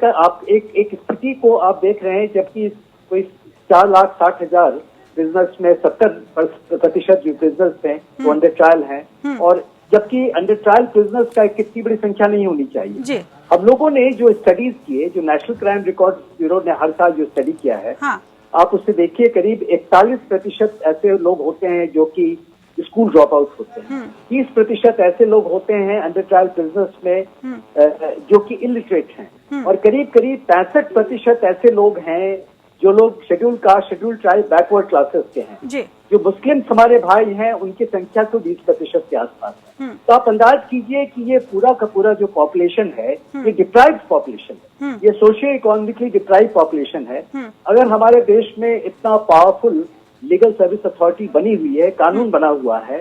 स्थिति को आप देख रहे हैं जबकि कोई 4,60,000 बिजनेस में 70% जो बिजनेस हैं वो अंडर ट्रायल हैं और जबकि अंडर ट्रायल प्रिजनर्स का कितनी बड़ी संख्या नहीं होनी चाहिए। जी। हम लोगों ने जो स्टडीज किए, जो नेशनल क्राइम रिकॉर्ड ब्यूरो ने हर साल जो स्टडी किया है, हाँ। आप उससे देखिए करीब 41% ऐसे लोग होते हैं जो कि स्कूल ड्रॉप आउट होते हैं। 30% ऐसे लोग होते हैं अंडर ट्रायल प्रिजनर्स में जो कि इलिटरेट हैं, और करीब 65% ऐसे लोग हैं जो लोग schedule caste, schedule tribe, backward classes के हैं। जी। जो मुस्लिम हमारे भाई हैं उनकी संख्या तो 20% के आसपास है। तो आप अंदाज कीजिए कि ये पूरा का पूरा जो पॉपुलेशन है ये डिप्राइव्ड पॉपुलेशन है, ये सोशियो इकोनॉमिकली डिप्राइव्ड पॉपुलेशन है। अगर हमारे देश में इतना पावरफुल लीगल सर्विस अथॉरिटी बनी हुई है, कानून बना हुआ है,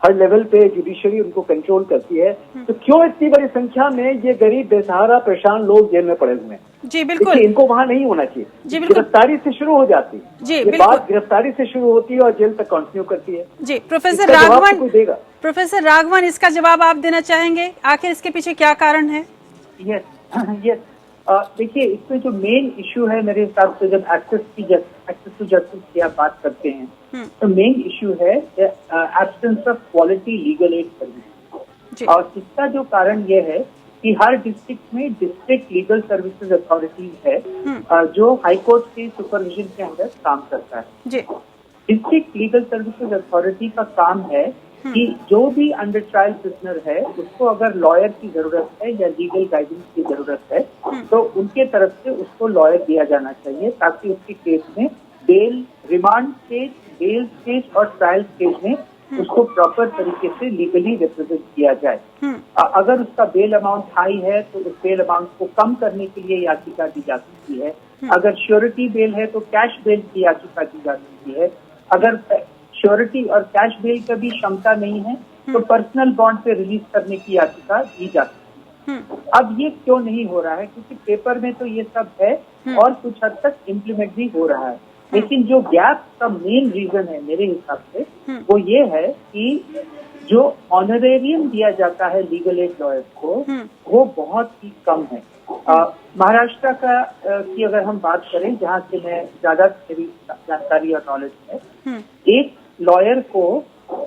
हर लेवल पे जुडिशरी उनको कंट्रोल करती है, तो क्यों इतनी बड़ी संख्या में ये गरीब बेसहारा परेशान लोग जेल में पड़े हुए हैं? जी बिल्कुल, इनको वहाँ नहीं होना चाहिए। जी बिल्कुल, गिरफ्तारी से शुरू हो जाती है, जी ये बात गिरफ्तारी से शुरू होती है और जेल तक कंटिन्यू करती है। जी प्रोफेसर राघवन, इसका जवाब आप देना चाहेंगे? आखिर इसके पीछे क्या कारण है? यस, देखिए इसमें जो मेन इश्यू है मेरे हिसाब से, जब एक्सेस टू जस्टिस की आप बात करते हैं तो मेन इश्यू है absence of quality legal aid service. और इसका जो कारण ये है कि हर डिस्ट्रिक्ट में डिस्ट्रिक्ट लीगल सर्विसेज अथॉरिटी है जो हाईकोर्ट के सुपरविजन के अंदर काम करता है। डिस्ट्रिक्ट लीगल सर्विसेज अथॉरिटी का काम है कि जो भी अंडर ट्रायल प्रिजनर है उसको अगर लॉयर की जरूरत है या लीगल गाइडेंस की जरूरत है तो उनके तरफ से उसको लॉयर दिया जाना चाहिए, ताकि उसके केस में bail, remand stage, bail stage और ट्रायल स्टेज में उसको प्रॉपर तरीके से लीगली रिप्रेजेंट किया जाए। अगर उसका बेल अमाउंट हाई है तो उस बेल अमाउंट को कम करने के लिए याचिका दी जा सकती है। अगर श्योरिटी बेल है तो कैश बेल की याचिका दी जा सकती है। अगर श्योरिटी और कैश बेल का भी क्षमता नहीं है तो पर्सनल बॉन्ड पे रिलीज करने की याचिका दी जा सकती है। अब ये क्यों नहीं हो रहा है? क्योंकि पेपर में तो ये सब है और कुछ हद तक इम्प्लीमेंट भी हो रहा है, लेकिन जो गैप का मेन रीजन है मेरे हिसाब से वो ये है कि जो ऑनरेरियम दिया जाता है लीगल एड लॉयर्स को वो बहुत ही कम है। महाराष्ट्र का की अगर हम बात करें, जहाँ से मैं ज्यादा मेरी जानकारी और नॉलेज है, एक लॉयर को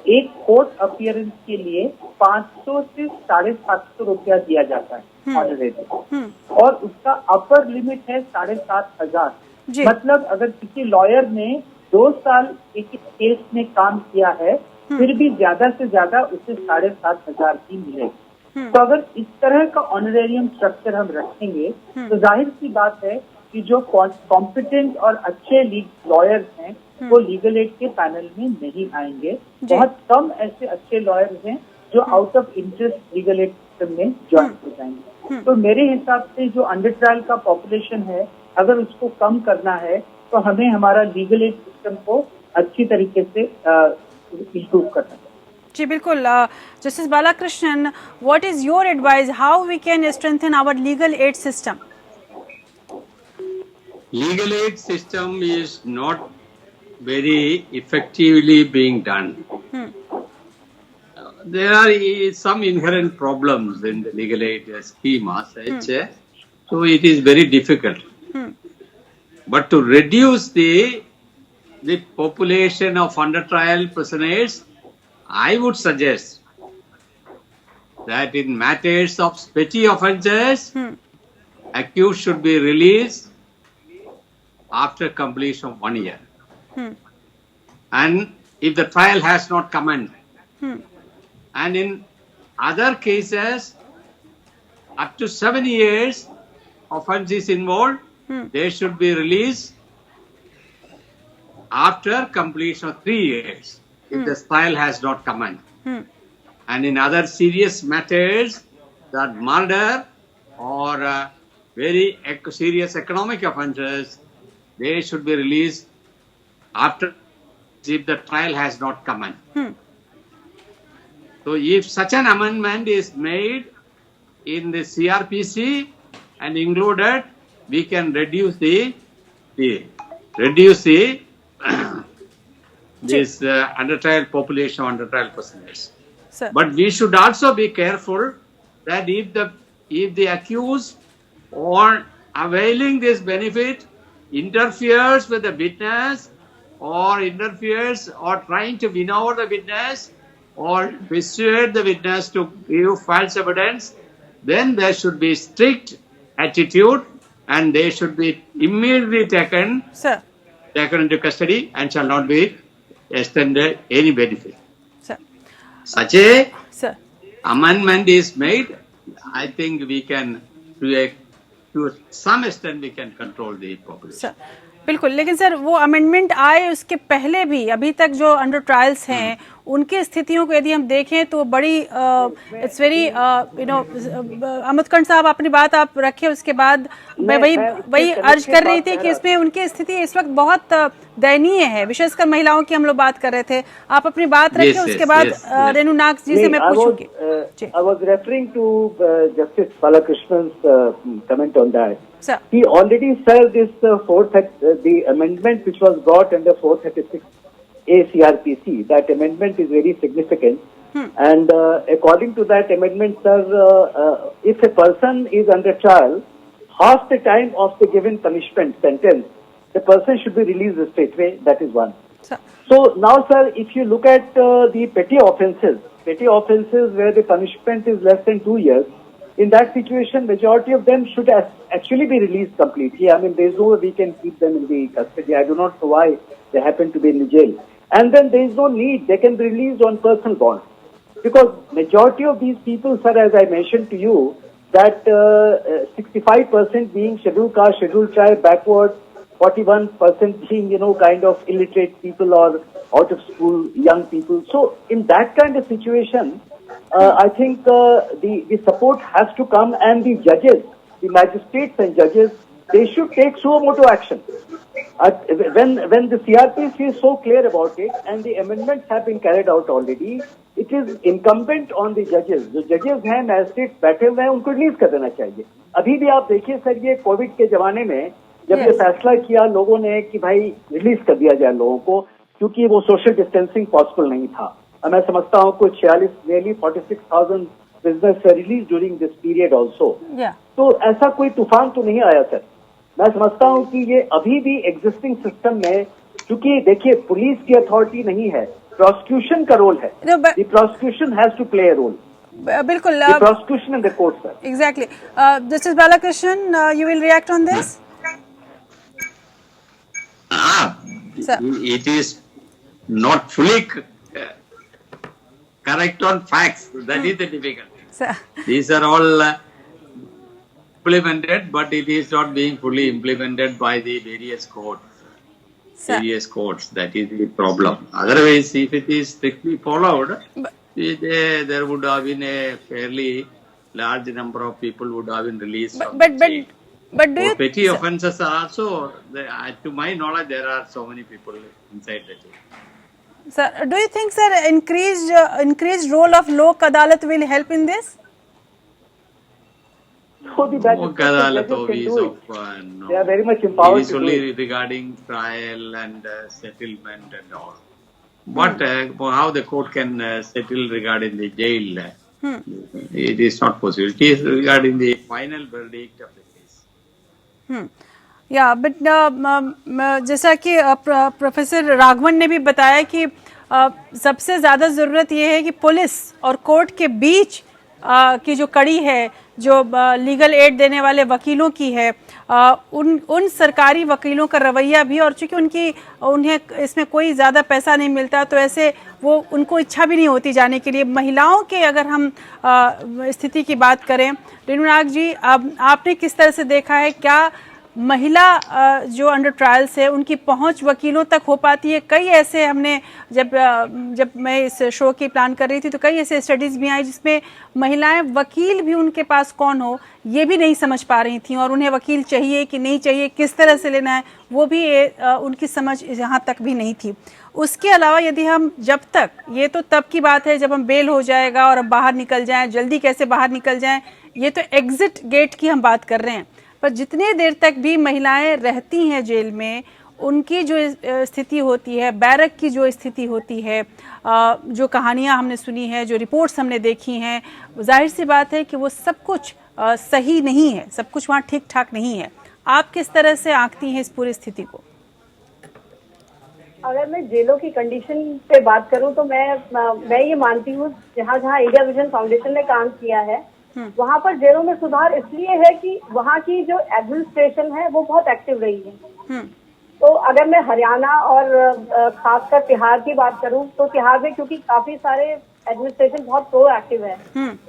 एक कोर्ट अपीयरेंस के लिए 500 से 750 रुपया दिया जाता है ऑनरेरियम, और उसका अपर लिमिट है 7,500। मतलब अगर किसी लॉयर ने 2 साल एक केस में काम किया है फिर भी ज्यादा से ज्यादा उसे 7,500 ही मिलेगी। तो अगर इस तरह का ऑनरेरियम स्ट्रक्चर हम रखेंगे तो जाहिर सी बात है कि जो कॉम्पिटेंट और अच्छे लॉयर्स हैं वो लीगल एड के पैनल में नहीं आएंगे। बहुत कम ऐसे अच्छे लॉयर्स हैं जो out of interest legal aid system में ज्वाइन हो जाएंगे। तो मेरे हिसाब से जो अंडर ट्रायल का पॉपुलेशन है, अगर उसको कम करना है तो हमें हमारा लीगल एड सिस्टम को अच्छी तरीके से इम्प्रूव करना चाहिए। जी बिल्कुल। Justice Balakrishnan, what is your advice, how we can strengthen our legal aid system? Legal aid system is not very effectively being done. There are some inherent problems in the legal aid scheme as such, so it is very difficult. But to reduce the population of under trial prisoners, I would suggest that in matters of petty offences, accused should be released after completion of 1 year. And if the trial has not commenced, and in other cases up to 7 years offences involved, they should be released after completion of 3 years if the trial has not commenced. And in other serious matters, that murder or very serious economic offences, they should be released after if the trial has not commenced. So if such an amendment is made in the CRPC and included, we can reduce this under trial population, under trial prisoners. But we should also be careful that if the accused or availing this benefit interferes with the witness or interferes or trying to win over the witness, or persuade the witness to give false evidence, then there should be strict attitude and they should be immediately taken into custody and shall not be extended any benefit. Sir. Such a amendment is made. I think we can, to some extent, we can control the population. बिल्कुल, लेकिन sir वो amendment आए उसके पहले भी अभी तक जो अंडर ट्रायल्स हैं उनकी स्थितियों को यदि हम देखें तो बड़ी इट्स वेरी अहमदकंड साहब अपनी बात आप रखें, उसके बाद मैं वही अर्ज कर रही थी कि इसमें उनकी स्थिति इस वक्त बहुत दयनीय है, विशेषकर महिलाओं की हम लोग बात कर रहे थे। आप अपनी बात रखें, उसके बाद रेणु नाग जी से मैं पूछूंगी। I was referring to Justice Balakrishna's comment on that. Sir. He already served this the amendment which was brought under 436 ACRPC. That amendment is very significant. And according to that amendment, sir, if a person is under trial, half the time of the given punishment sentence, the person should be released straightway. That is one. Sir. So now, sir, if you look at the petty offences where the punishment is less than 2 years, in that situation, majority of them should actually be released completely. I mean, there is no way we can keep them in the custody. I do not know why they happen to be in the jail. And then there is no need. They can be released on personal bond. Because majority of these people, sir, as I mentioned to you, that 65% being scheduled caste, scheduled tribe, backward, 41% being, kind of illiterate people or out of school young people. So in that kind of situation, I think the support has to come, and the judges, the magistrates and judges, they should take suo motu action. When the CRPC is so clear about it and the amendments have been carried out already, it is incumbent on the judges. जो judges हैं, magistrates बैठे हुए हैं, उनको release कर देना चाहिए। अभी भी आप देखिए सर, ये कोविड के जमाने में जब ये फैसला किया लोगों ने कि भाई रिलीज कर दिया जाए लोगों को, क्योंकि वो सोशल डिस्टेंसिंग पॉसिबल नहीं था। मैं समझता हूँ कुछ 46,000 business release during this period also. तो ऐसा कोई तूफान तो नहीं आया सर। मैं समझता हूँ कि ये अभी भी एग्जिस्टिंग सिस्टम में, क्योंकि देखिए पुलिस की अथॉरिटी नहीं है, प्रोसिक्यूशन का रोल है। The prosecution has to play a role. बिल्कुल, prosecution in the court sir. Exactly. Justice Balakrishnan, you will react on this? It is not fully correct on facts. That is the difficulty. Sir. These are all implemented, but it is not being fully implemented by the various courts. Sir. Various courts. That is the problem. Otherwise, if it is strictly followed, there would have been a fairly large number of people would have been released. But do you petty offences are also, to my knowledge, there are so many people inside the jail. Sir, do you think, sir, increased role of Lok Adalat will help in this? So the Lok Adalat no. They are very much empowered. It is only regarding trial and settlement and all. But how the court can settle regarding the jail, it is not possible. It is regarding the final verdict of the case. या but जैसा कि professor Raghavan ने भी बताया कि सबसे ज़्यादा ज़रूरत ये है कि पुलिस और कोर्ट के बीच की जो कड़ी है, जो लीगल एड देने वाले वकीलों की है, उन सरकारी वकीलों का रवैया भी, और चूँकि उन्हें इसमें कोई ज़्यादा पैसा नहीं मिलता तो ऐसे वो उनको इच्छा भी नहीं होती जाने के लिए। महिलाओं के अगर हम स्थिति की बात करें, रेणु नाग जी, आपने किस तरह से देखा है, क्या महिला जो अंडर ट्रायल्स है उनकी पहुंच वकीलों तक हो पाती है? कई ऐसे हमने जब मैं इस शो की प्लान कर रही थी तो कई ऐसे स्टडीज़ भी आई जिसमें महिलाएं वकील भी उनके पास कौन हो ये भी नहीं समझ पा रही थी, और उन्हें वकील चाहिए कि नहीं चाहिए, किस तरह से लेना है, वो भी उनकी समझ यहाँ तक भी नहीं थी। उसके अलावा यदि हम जब तक, ये तो तब की बात है जब हम बेल हो जाएगा और हम बाहर निकल जाएं, जल्दी कैसे बाहर निकल जाएं, ये तो एग्जिट गेट की हम बात कर रहे हैं, पर जितने देर तक भी महिलाएं रहती हैं जेल में, उनकी जो स्थिति होती है, बैरक की जो स्थिति होती है, जो कहानियां हमने सुनी है, जो रिपोर्ट्स हमने देखी हैं, जाहिर सी बात है कि वो सब कुछ सही नहीं है, सब कुछ वहाँ ठीक ठाक नहीं है। आप किस तरह से आंकती हैं इस पूरी स्थिति को? अगर मैं जेलों की कंडीशन पे बात करूं तो मैं ये मानती हूँ, जहाँ जहाँ इंडिया विजन फाउंडेशन ने काम किया है वहाँ पर जेलों में सुधार इसलिए है कि वहाँ की जो एडमिनिस्ट्रेशन है वो बहुत एक्टिव रही है। तो अगर मैं हरियाणा और खासकर तिहाड़ की बात करूं तो तिहाड़ में क्योंकि काफी सारे एडमिनिस्ट्रेशन बहुत प्रो एक्टिव है,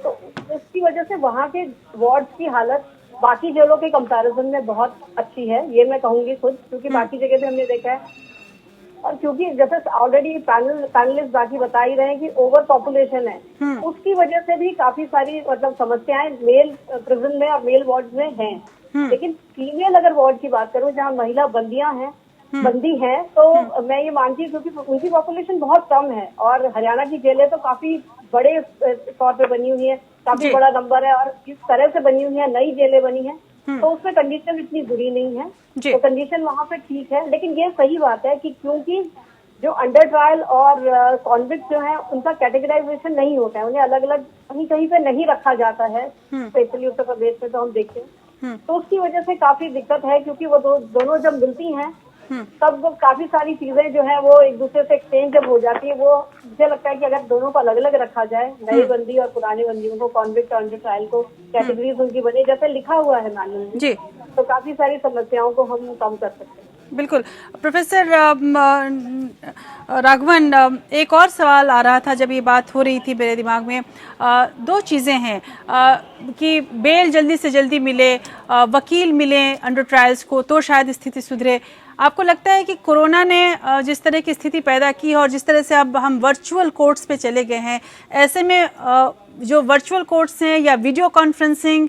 तो उसकी वजह से वहाँ के वार्ड्स की हालत बाकी जेलों के कंपैरिजन में बहुत अच्छी है, ये मैं कहूंगी खुद, क्योंकि बाकी जगह पे हमने देखा है। और क्योंकि जैसे ऑलरेडी पैनलिस्ट बाकी बता ही रहे हैं कि ओवर पॉपुलेशन है, उसकी वजह से भी काफी सारी मतलब समस्याएं मेल प्रिजन में और मेल वार्ड में हैं। लेकिन फीमेल अगर वार्ड की बात करूं जहां महिला बंदी हैं, तो मैं ये मानती हूँ क्योंकि उनकी पॉपुलेशन बहुत कम है और हरियाणा की जेलें तो काफी बड़े तौर पे बनी हुई है, काफी बड़ा नंबर है और इस तरह से बनी हुई है, नई जेलें बनी है, तो उसमें कंडीशन इतनी बुरी नहीं है, तो कंडीशन वहाँ पे ठीक है। लेकिन ये सही बात है कि क्योंकि जो अंडर ट्रायल और कॉन्विक्ट जो है उनका कैटेगराइजेशन नहीं होता है, उन्हें अलग अलग कहीं पे नहीं रखा जाता है, स्पेशली उत्तर प्रदेश में तो हम देखते हैं, तो उसकी वजह से काफी दिक्कत है। क्योंकि वो दोनों जब मिलती हैं तब काफी सारी चीजें जो है वो एक दूसरे से एक्सचेंज जब हो जाती है, वो मुझे लगता है कि अगर दोनों को अलग अलग रखा जाए, नई बंदी और पुरानी बंदियों को, कॉन्विक्ट और अंडर ट्रायल को कैटेगरीज उनकी बने जैसे लिखा हुआ है मैनुअल में, तो काफी सारी समस्याओं को हम कम कर सकते हैं। बिल्कुल। प्रोफेसर राघवन, एक और सवाल आ रहा था जब ये बात हो रही थी मेरे दिमाग में। दो चीज़ें हैं कि बेल जल्दी से जल्दी मिले, वकील मिले अंडर ट्रायल्स को तो शायद स्थिति सुधरे। आपको लगता है कि कोरोना ने जिस तरह की स्थिति पैदा की और जिस तरह से अब हम वर्चुअल कोर्ट्स पे चले गए हैं, ऐसे में जो वर्चुअल कोर्ट्स हैं या वीडियो कॉन्फ्रेंसिंग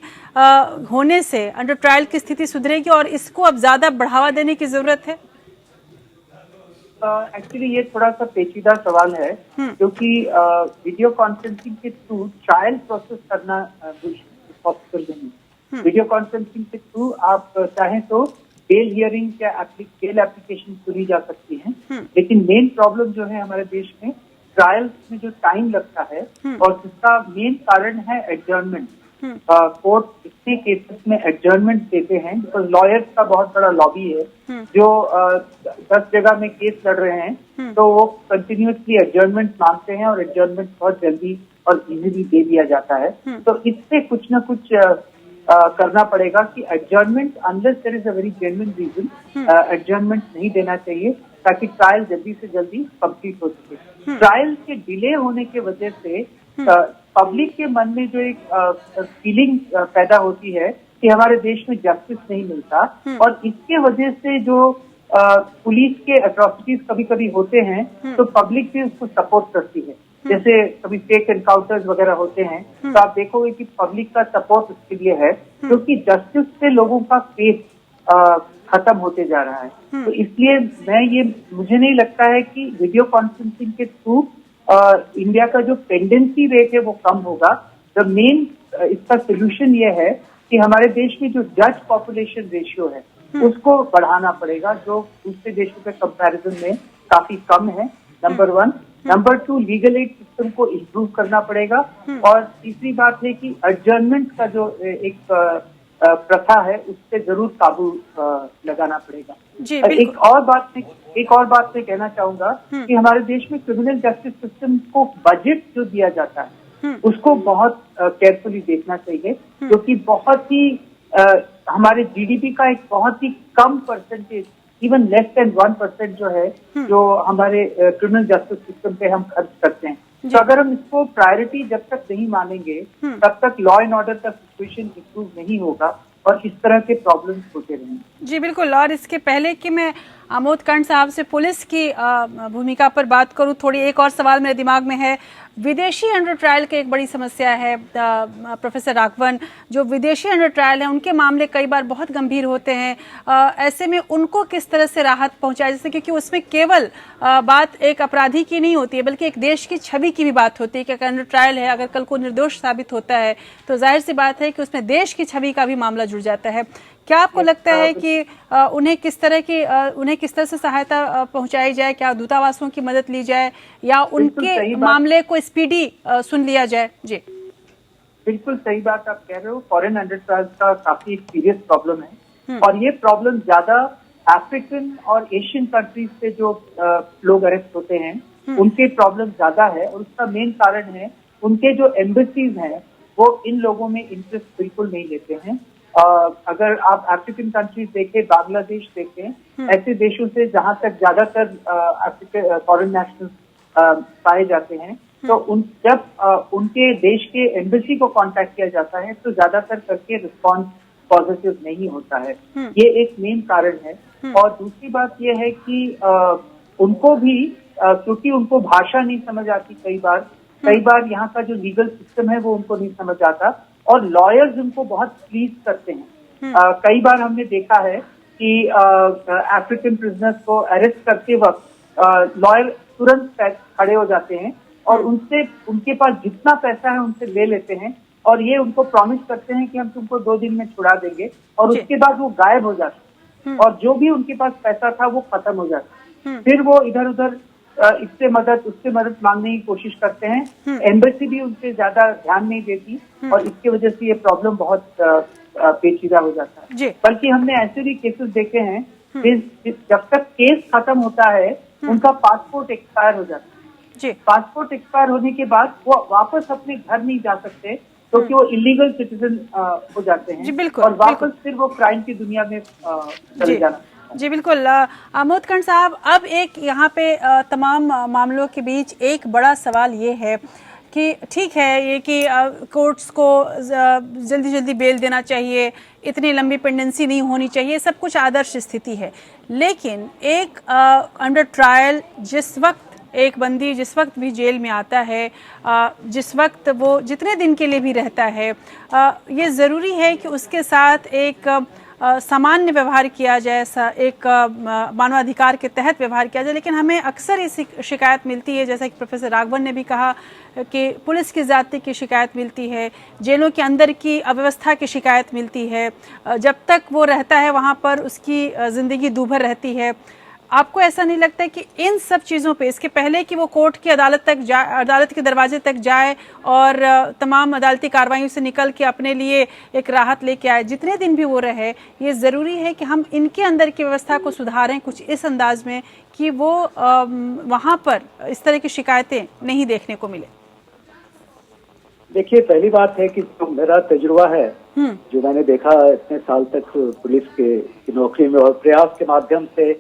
होने से अंडर ट्रायल की स्थिति सुधरेगी और इसको अब ज्यादा बढ़ावा देने की जरूरत है? एक्चुअली ये थोड़ा सा पेचीदा सवाल है, क्योंकि वीडियो कॉन्फ्रेंसिंग के थ्रू ट्रायल प्रोसेस करना पॉसिबल नहीं। वीडियो कॉन्फ्रेंसिंग के थ्रू आप चाहें तो बेल हियरिंग या बेल एप्लीकेशन खुली जा सकती हैं, लेकिन मेन प्रॉब्लम जो है हमारे देश में ट्रायल्स में जो टाइम लगता है और जिसका मेन कारण है एडजर्नमेंट। कोर्ट इतने केसेस में एडजर्नमेंट देते हैं बिकॉज लॉयर्स का बहुत बड़ा लॉबी है, जो 10 जगह में केस लड़ रहे हैं, तो वो कंटिन्यूसली एडजर्नमेंट मांगते हैं और एडजर्नमेंट बहुत जल्दी और इजीली दे दिया जाता है। तो इससे कुछ न कुछ करना पड़ेगा कि adjournment, unless there is a very genuine reason, adjournment नहीं देना चाहिए ताकि ट्रायल जल्दी से जल्दी कंप्लीट हो सके। ट्रायल के डिले होने की वजह से पब्लिक के मन में जो एक फीलिंग पैदा होती है कि हमारे देश में जस्टिस नहीं मिलता, और इसके वजह से जो पुलिस के एट्रोसिटीज कभी कभी होते हैं तो पब्लिक भी उसको सपोर्ट करती है। जैसे कभी फेक एनकाउंटर्स वगैरह होते हैं तो आप देखोगे कि पब्लिक का सपोर्ट उसके लिए है, क्योंकि जस्टिस से लोगों का फेथ खत्म होते जा रहा है। तो इसलिए मुझे नहीं लगता है कि वीडियो कॉन्फ्रेंसिंग के थ्रू इंडिया का जो पेंडेंसी रेट है वो कम होगा। द मेन इसका सोल्यूशन ये है कि हमारे देश में जो जज पॉपुलेशन रेशियो है उसको बढ़ाना पड़ेगा, जो दूसरे देशों के कंपैरिजन में काफी कम है, number 1। Number 2, legal aid system को इम्प्रूव करना पड़ेगा। और तीसरी बात है कि एडजर्नमेंट का जो एक प्रथा है उससे जरूर काबू लगाना पड़ेगा। एक और बात मैं कहना चाहूंगा कि हमारे देश में क्रिमिनल जस्टिस सिस्टम को बजट जो दिया जाता है उसको बहुत केयरफुली देखना चाहिए, क्योंकि बहुत ही हमारे जीडीपी का एक बहुत ही कम परसेंटेज, इवन लेस देन 1% जो है जो हमारे क्रिमिनल जस्टिस सिस्टम पे हम खर्च करते हैं। तो अगर हम इसको प्रायोरिटी जब तक नहीं मानेंगे तब तक लॉ एंड ऑर्डर का सिचुएशन इंप्रूव नहीं होगा और इस तरह के प्रॉब्लम्स होते रहेंगे। जी बिल्कुल। और इसके पहले कि मैं आमोद कर्ण साहब से पुलिस की भूमिका पर बात करूं, थोड़ी एक और सवाल मेरे दिमाग में है। विदेशी अंडर ट्रायल की एक बड़ी समस्या है प्रोफेसर राघवन, जो विदेशी अंडर ट्रायल है उनके मामले कई बार बहुत गंभीर होते हैं। ऐसे में उनको किस तरह से राहत पहुंचाए, जैसे क्योंकि उसमें केवल बात एक अपराधी की नहीं होती है बल्कि एक देश की छवि की भी बात होती है कि अगर अंडर ट्रायल है, अगर कल को निर्दोष साबित होता है तो जाहिर सी बात है कि उसमें देश की छवि का भी मामला जुड़ जाता है। क्या आपको लगता है कि उन्हें किस तरह से सहायता पहुंचाई जाए? क्या दूतावासों की मदद ली जाए या उनके मामले को स्पीडी सुन लिया जाए? जी बिल्कुल सही बात आप कह रहे हो। फॉरेन अंडर ट्रायल्स का काफी सीरियस प्रॉब्लम है और ये प्रॉब्लम ज्यादा अफ्रीकन और एशियन कंट्रीज से जो लोग अरेस्ट होते हैं उनके प्रॉब्लम ज्यादा है, और उसका मेन कारण है उनके जो एम्बेसीज हैं वो इन लोगों में इंटरेस्ट बिल्कुल नहीं लेते हैं। अगर आप अफ्रीकन कंट्रीज देखें, बांग्लादेश देखें, ऐसे देशों से जहां तक ज्यादातर फॉरेन नेशनल पाए जाते हैं, तो जब उनके देश के एम्बेसी को कांटेक्ट किया जाता है तो ज्यादातर करके रिस्पॉन्स पॉजिटिव नहीं होता है। ये एक मेन कारण है। और दूसरी बात ये है कि उनको भी क्योंकि उनको भाषा नहीं समझ आती, कई बार यहाँ का जो लीगल सिस्टम है वो उनको नहीं समझ आता, और लॉयर्स उनको बहुत प्लीज करते हैं। कई बार हमने देखा है कि अफ्रीकन प्रिजनर्स को अरेस्ट करते वक्त लॉयर तुरंत खड़े हो जाते हैं और उनके पास जितना पैसा है उनसे ले लेते हैं, और ये उनको प्रॉमिस करते हैं कि हम तुमको 2 दिन में छुड़ा देंगे, और उसके बाद वो गायब हो जाते हैं और जो भी उनके पास पैसा था वो खत्म हो जाता है। फिर वो इधर उधर इससे मदद उससे मदद मांगने की कोशिश करते हैं। एम्बेसी भी उनसे ज्यादा ध्यान नहीं देती, और इसकी वजह से ये प्रॉब्लम बहुत पेचीदा हो जाता है। बल्कि हमने ऐसे भी केसेस देखे हैं जब तक केस खत्म होता है उनका पासपोर्ट एक्सपायर हो जाता है। पासपोर्ट एक्सपायर होने के बाद वो वापस अपने घर नहीं जा सकते क्योंकि वो इलीगल सिटीजन हो जाते हैं, और वापस फिर वो क्राइम की दुनिया में चले जाना। जी बिल्कुल। मोदकंड साहब, अब एक यहाँ पे तमाम मामलों के बीच एक बड़ा सवाल ये है कि ठीक है ये कि कोर्ट्स को जल्दी जल्दी बेल देना चाहिए, इतनी लंबी पेंडेंसी नहीं होनी चाहिए, सब कुछ आदर्श स्थिति है, लेकिन एक अंडर ट्रायल जिस वक्त एक बंदी जिस वक्त भी जेल में आता है, जिस वक्त वो जितने दिन के लिए भी रहता है, ये ज़रूरी है कि उसके साथ एक सामान्य व्यवहार किया जाए, एक मानवाधिकार के तहत व्यवहार किया जाए। लेकिन हमें अक्सर ये शिकायत मिलती है, जैसा कि प्रोफेसर राघवन ने भी कहा कि पुलिस की ज़्यादती की शिकायत मिलती है, जेलों के अंदर की अव्यवस्था की शिकायत मिलती है, जब तक वो रहता है वहाँ पर उसकी ज़िंदगी दूभर रहती है। आपको ऐसा नहीं लगता है कि इन सब चीज़ों पे, इसके पहले कि वो कोर्ट की अदालत के दरवाजे तक जाए और तमाम अदालती कार्रवाइयों से निकल के अपने लिए एक राहत लेके आए, जितने दिन भी वो रहे, ये ज़रूरी है कि हम इनके अंदर की व्यवस्था को सुधारें कुछ इस अंदाज में कि वो वहाँ पर इस तरह की शिकायतें नहीं देखने को मिले? देखिए, पहली बात है कि जो मेरा तजुर्बा है, जो मैंने देखा इतने साल तक पुलिस के नौकरी में और प्रयास के माध्यम से,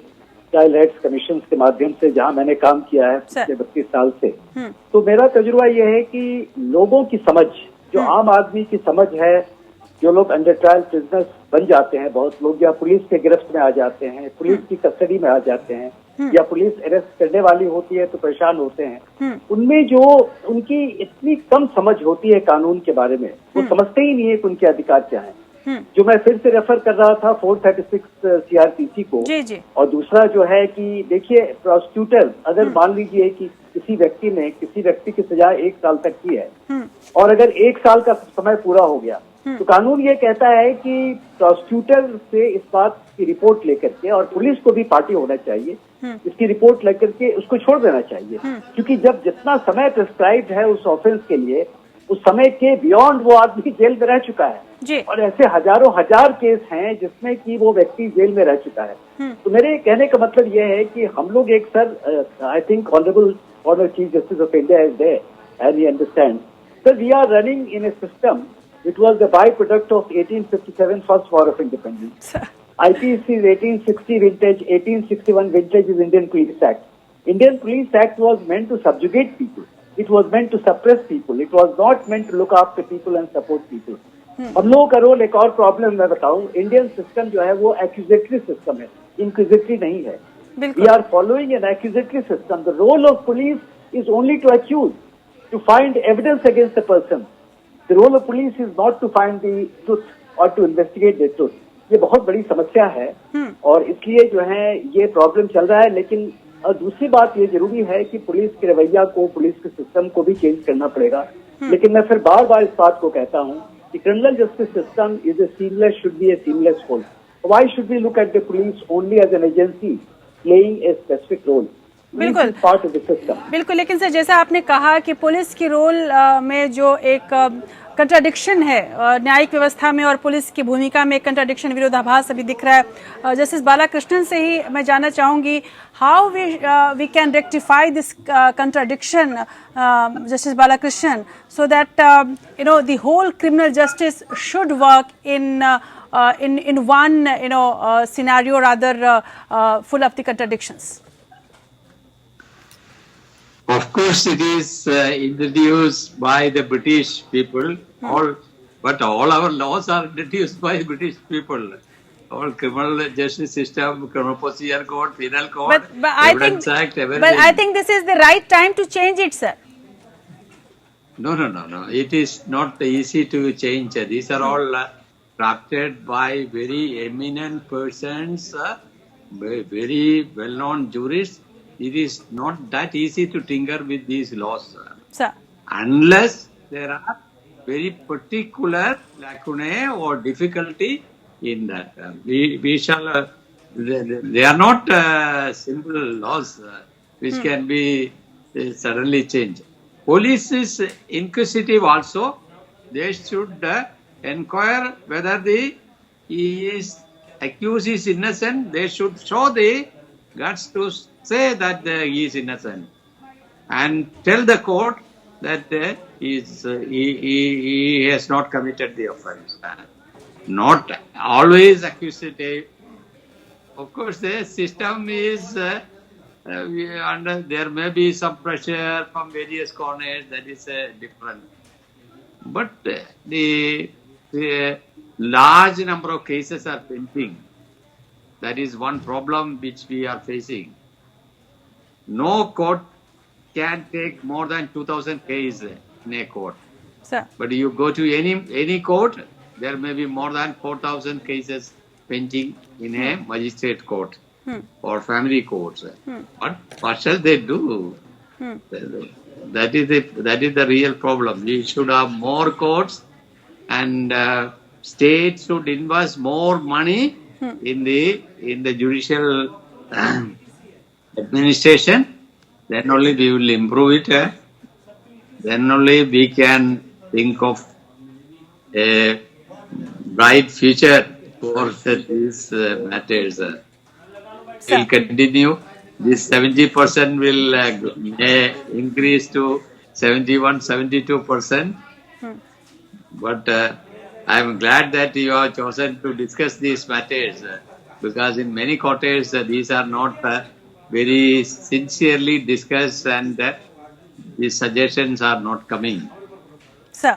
चाइल्ड राइट्स कमीशन के माध्यम से जहां मैंने काम किया है पिछले 32 साल से, तो मेरा तजुर्बा यह है कि लोगों की समझ, जो आम आदमी की समझ है, जो लोग अंडर ट्रायल प्रिजनर्स बन जाते हैं, बहुत लोग या पुलिस के गिरफ्त में आ जाते हैं, पुलिस की कस्टडी में आ जाते हैं, या पुलिस अरेस्ट करने वाली होती है तो परेशान होते हैं, उनमें जो उनकी इतनी कम समझ होती है कानून के बारे में, वो समझते ही नहीं है कि उनके अधिकार क्या है। जो मैं फिर से रेफर कर रहा था 436 CRPC को, और दूसरा जो है कि देखिए, प्रोसिक्यूटर अगर मान लीजिए कि किसी व्यक्ति की सजा 1 साल तक की है, और अगर 1 साल का समय पूरा हो गया, तो कानून ये कहता है कि प्रोसिक्यूटर से इस बात की रिपोर्ट लेकर के, और पुलिस को भी पार्टी होना चाहिए, इसकी रिपोर्ट लेकर के उसको छोड़ देना चाहिए, क्योंकि जब जितना समय प्रिस्क्राइब्ड है उस ऑफेंस के लिए, उस समय के बियॉन्ड वो आदमी जेल में रह चुका है। और ऐसे हजारों हजार केस हैं जिसमें कि वो व्यक्ति जेल में रह चुका है। तो मेरे कहने का मतलब ये है कि हम लोग एक, sir, I think honourable former chief justice of India is there and he understands, sir, we are running in a system which was the byproduct of 1857 first war of independence. IPC's 1860 vintage, 1861 vintage is Indian Police Act. Indian Police Act was meant to subjugate people. It was meant to suppress people. It was not meant to look after people and support people. हम लोगों का role, एक और problem मैं बताऊं, Indian system जो है वो एक्यूजेटरी सिस्टम है, इंक्विजिटरी नहीं है. We are following an accusatory system. The role of police is only to accuse, to find evidence against the person. The role of police is not to find the truth or to investigate the truth. ये बहुत बड़ी समस्या है, और इसलिए जो है ये प्रॉब्लम चल रहा है. लेकिन दूसरी बात ये जरूरी है कि पुलिस के रवैया को, पुलिस के सिस्टम को भी चेंज करना पड़ेगा. लेकिन मैं फिर बार बार इस बात को कहता हूँ कि criminal justice system is a seamless, should be a seamless whole. Why should we look at the police only as an agency playing a specific role? बिल्कुल बिल्कुल. लेकिन सर, जैसा आपने कहा कि पुलिस की रोल में जो एक कंट्राडिक्शन है न्यायिक व्यवस्था में और पुलिस की भूमिका में, कंट्राडिक्शन, विरोधाभास अभी दिख रहा है। जस्टिस बालाकृष्णन से ही मैं जानना चाहूंगी, how we can rectify this contradiction, justice Balakrishnan, so that the whole criminal justice should work in one scenario rather full of the contradictions. Of course, it is introduced by the British people. But all our laws are introduced by the British people. All criminal justice system, criminal procedure code, penal code, evidence act, everything. But I think this is the right time to change it, sir. No. It is not easy to change. These are all drafted by very eminent persons, very well-known jurists. It is not that easy to tinker with these laws, sir, unless there are very particular lacunae or difficulty in that. We shall. They are not simple laws which can be suddenly changed. Police is inquisitive also. They should inquire whether he is accused is innocent. They should show the guts to say that he is innocent and tell the court that he has not committed the offence. Not always accusative. Of course, the system is there may be some pressure from various corners. That is different. But the large number of cases are pending. That is one problem which we are facing. No court can take more than 2,000 cases in a court. Sir. But you go to any court, there may be more than 4,000 cases pending in a magistrate court or family courts. What shall they do? That is the real problem. We should have more courts, and states should invest more money in the judicial administration. Then only we will improve it. Then only we can think of a bright future for these matters. Will continue. This 70% will increase to 71, 72%. But I am glad that you have chosen to discuss these matters because in many quarters these are not very sincerely discussed and these suggestions are not coming. Sir,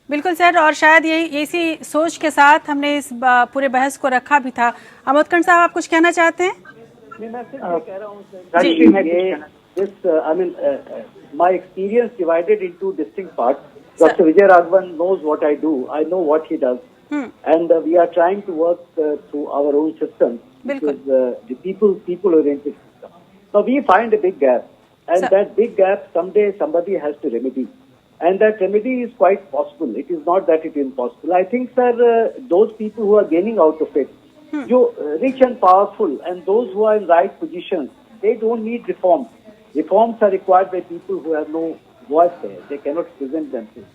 बिल्कुल sir, और शायद यही इसी सोच के साथ हमने इस पूरे बहस को रखा भी था। अमोदकरण साहब, आप कुछ कहना चाहते हैं? मैं सिर्फ कह रहा हूँ sir, my experience divided into distinct parts. Dr. Vijay Raghavan knows what I do. I know what he does. And we are trying to work through our own system, which is the people-oriented system. So we find a big gap. And that big gap, someday somebody has to remedy. And that remedy is quite possible. It is not that it is impossible. I think, sir, those people who are gaining out of it, rich and powerful, and those who are in right positions, they don't need reforms. Reforms are required by people who have no voice there. They cannot present themselves.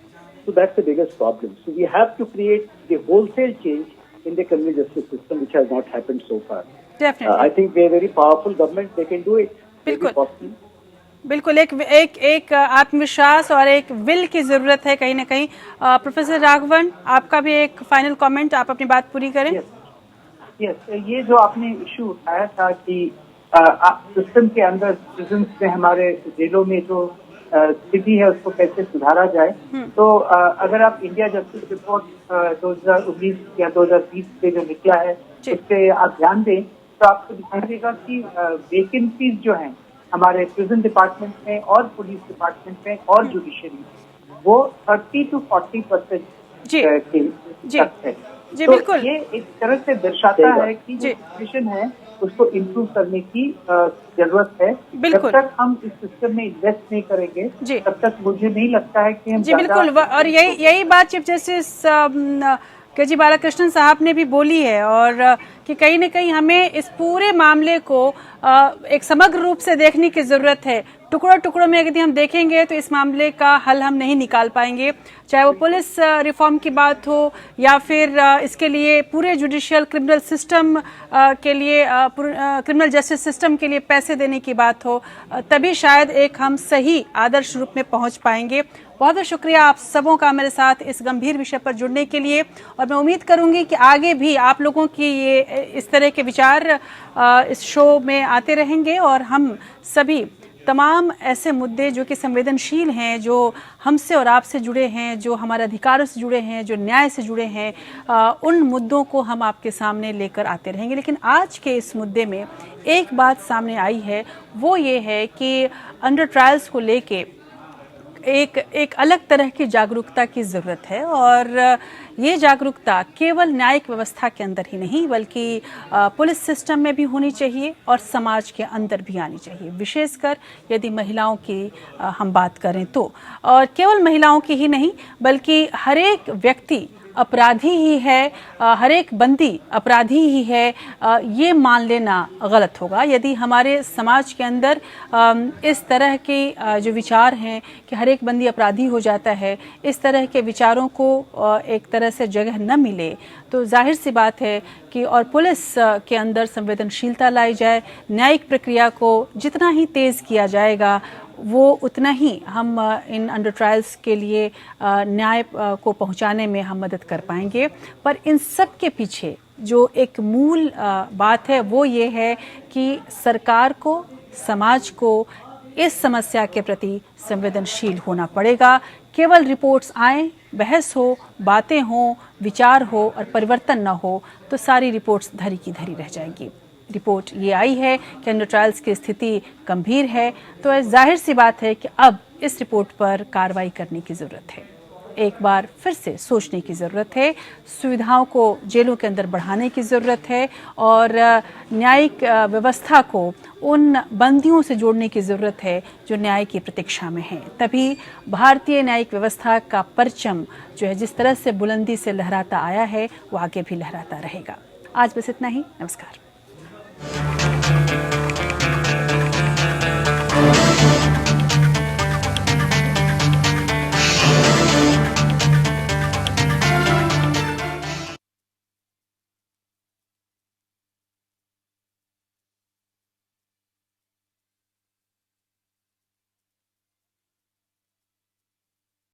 So that's the biggest problem. So we have to create the wholesale change in the criminal justice system, which has not happened so far. Definitely. I think we are a very powerful government. They can do it. बिल्कुल एक आत्मविश्वास और एक will की जरूरत है कहीं ना कहीं। प्रोफेसर राघवन, आपका भी एक फाइनल कमेंट, आप अपनी बात पूरी करें। यस, ये जो आपने इशू उठाया था कि सिस्टम के अंदर प्रिजन्स में, हमारे जेलों में जो स्थिति है उसको कैसे सुधारा जाए, तो अगर आप इंडिया जस्टिस रिपोर्ट 2019 या 2020 से जो निकला है उस पे आप ध्यान दें तो आपको दिखाई देगा कि वेकेंसीज जो हैं हमारे प्रिजन डिपार्टमेंट में और पुलिस डिपार्टमेंट में और जुडिशरी, वो 30 to 40% तक है। जी, तो बिल्कुल। ये एक तरह से दर्शाता है कि जो सिचुएशन है उसको इम्प्रूव करने की जरूरत है। जब तक हम इस सिस्टम में इन्वेस्ट नहीं करेंगे तब तक मुझे नहीं लगता है कि हम बिल्कुल। और यही बात चीफ जस्टिस के.जी. बालाकृष्णन साहब ने भी बोली है, और कि कहीं न कहीं हमें इस पूरे मामले को एक समग्र रूप से देखने की जरूरत है। टुकड़ों टुकड़ों में यदि हम देखेंगे तो इस मामले का हल हम नहीं निकाल पाएंगे, चाहे वो पुलिस रिफॉर्म की बात हो या फिर इसके लिए पूरे जुडिशियल क्रिमिनल सिस्टम के लिए क्रिमिनल जस्टिस सिस्टम के लिए पैसे देने की बात हो, तभी शायद एक हम सही आदर्श रूप में पहुंच पाएंगे। बहुत बहुत शुक्रिया आप सबों का मेरे साथ इस गंभीर विषय पर जुड़ने के लिए, और मैं उम्मीद करूंगी कि आगे भी आप लोगों की ये इस तरह के विचार इस शो में आते रहेंगे और हम सभी तमाम ऐसे मुद्दे जो कि संवेदनशील हैं, जो हमसे और आपसे जुड़े हैं, जो हमारे अधिकारों से जुड़े हैं, जो न्याय से जुड़े हैं, उन मुद्दों को हम आपके सामने लेकर आते रहेंगे। लेकिन आज के इस मुद्दे में एक बात सामने आई है, वो ये है कि अंडर ट्रायल्स को लेके एक अलग तरह की जागरूकता की ज़रूरत है, और ये जागरूकता केवल न्यायिक व्यवस्था के अंदर ही नहीं बल्कि पुलिस सिस्टम में भी होनी चाहिए और समाज के अंदर भी आनी चाहिए, विशेषकर यदि महिलाओं की हम बात करें तो। और केवल महिलाओं की ही नहीं बल्कि हर एक व्यक्ति अपराधी ही है, हर एक बंदी अपराधी ही है, ये मान लेना गलत होगा। यदि हमारे समाज के अंदर इस तरह के जो विचार हैं कि हर एक बंदी अपराधी हो जाता है, इस तरह के विचारों को एक तरह से जगह न मिले, तो जाहिर सी बात है कि और पुलिस के अंदर संवेदनशीलता लाई जाए, न्यायिक प्रक्रिया को जितना ही तेज़ किया जाएगा वो उतना ही हम इन अंडर ट्रायल्स के लिए न्याय को पहुंचाने में हम मदद कर पाएंगे। पर इन सब के पीछे जो एक मूल बात है वो ये है कि सरकार को, समाज को इस समस्या के प्रति संवेदनशील होना पड़ेगा। केवल रिपोर्ट्स आएँ, बहस हो, बातें हों, विचार हो और परिवर्तन न हो तो सारी रिपोर्ट्स धरी की धरी रह जाएंगी। रिपोर्ट ये आई है कि अंडर ट्रायल्स की स्थिति गंभीर है, तो जाहिर सी बात है कि अब इस रिपोर्ट पर कार्रवाई करने की ज़रूरत है। एक बार फिर से सोचने की ज़रूरत है, सुविधाओं को जेलों के अंदर बढ़ाने की ज़रूरत है और न्यायिक व्यवस्था को उन बंदियों से जोड़ने की ज़रूरत है जो न्याय की प्रतीक्षा में हैं। तभी भारतीय न्यायिक व्यवस्था का परचम जो है जिस तरह से बुलंदी से लहराता आया है वो आगे भी लहराता रहेगा। आज बस इतना ही। नमस्कार।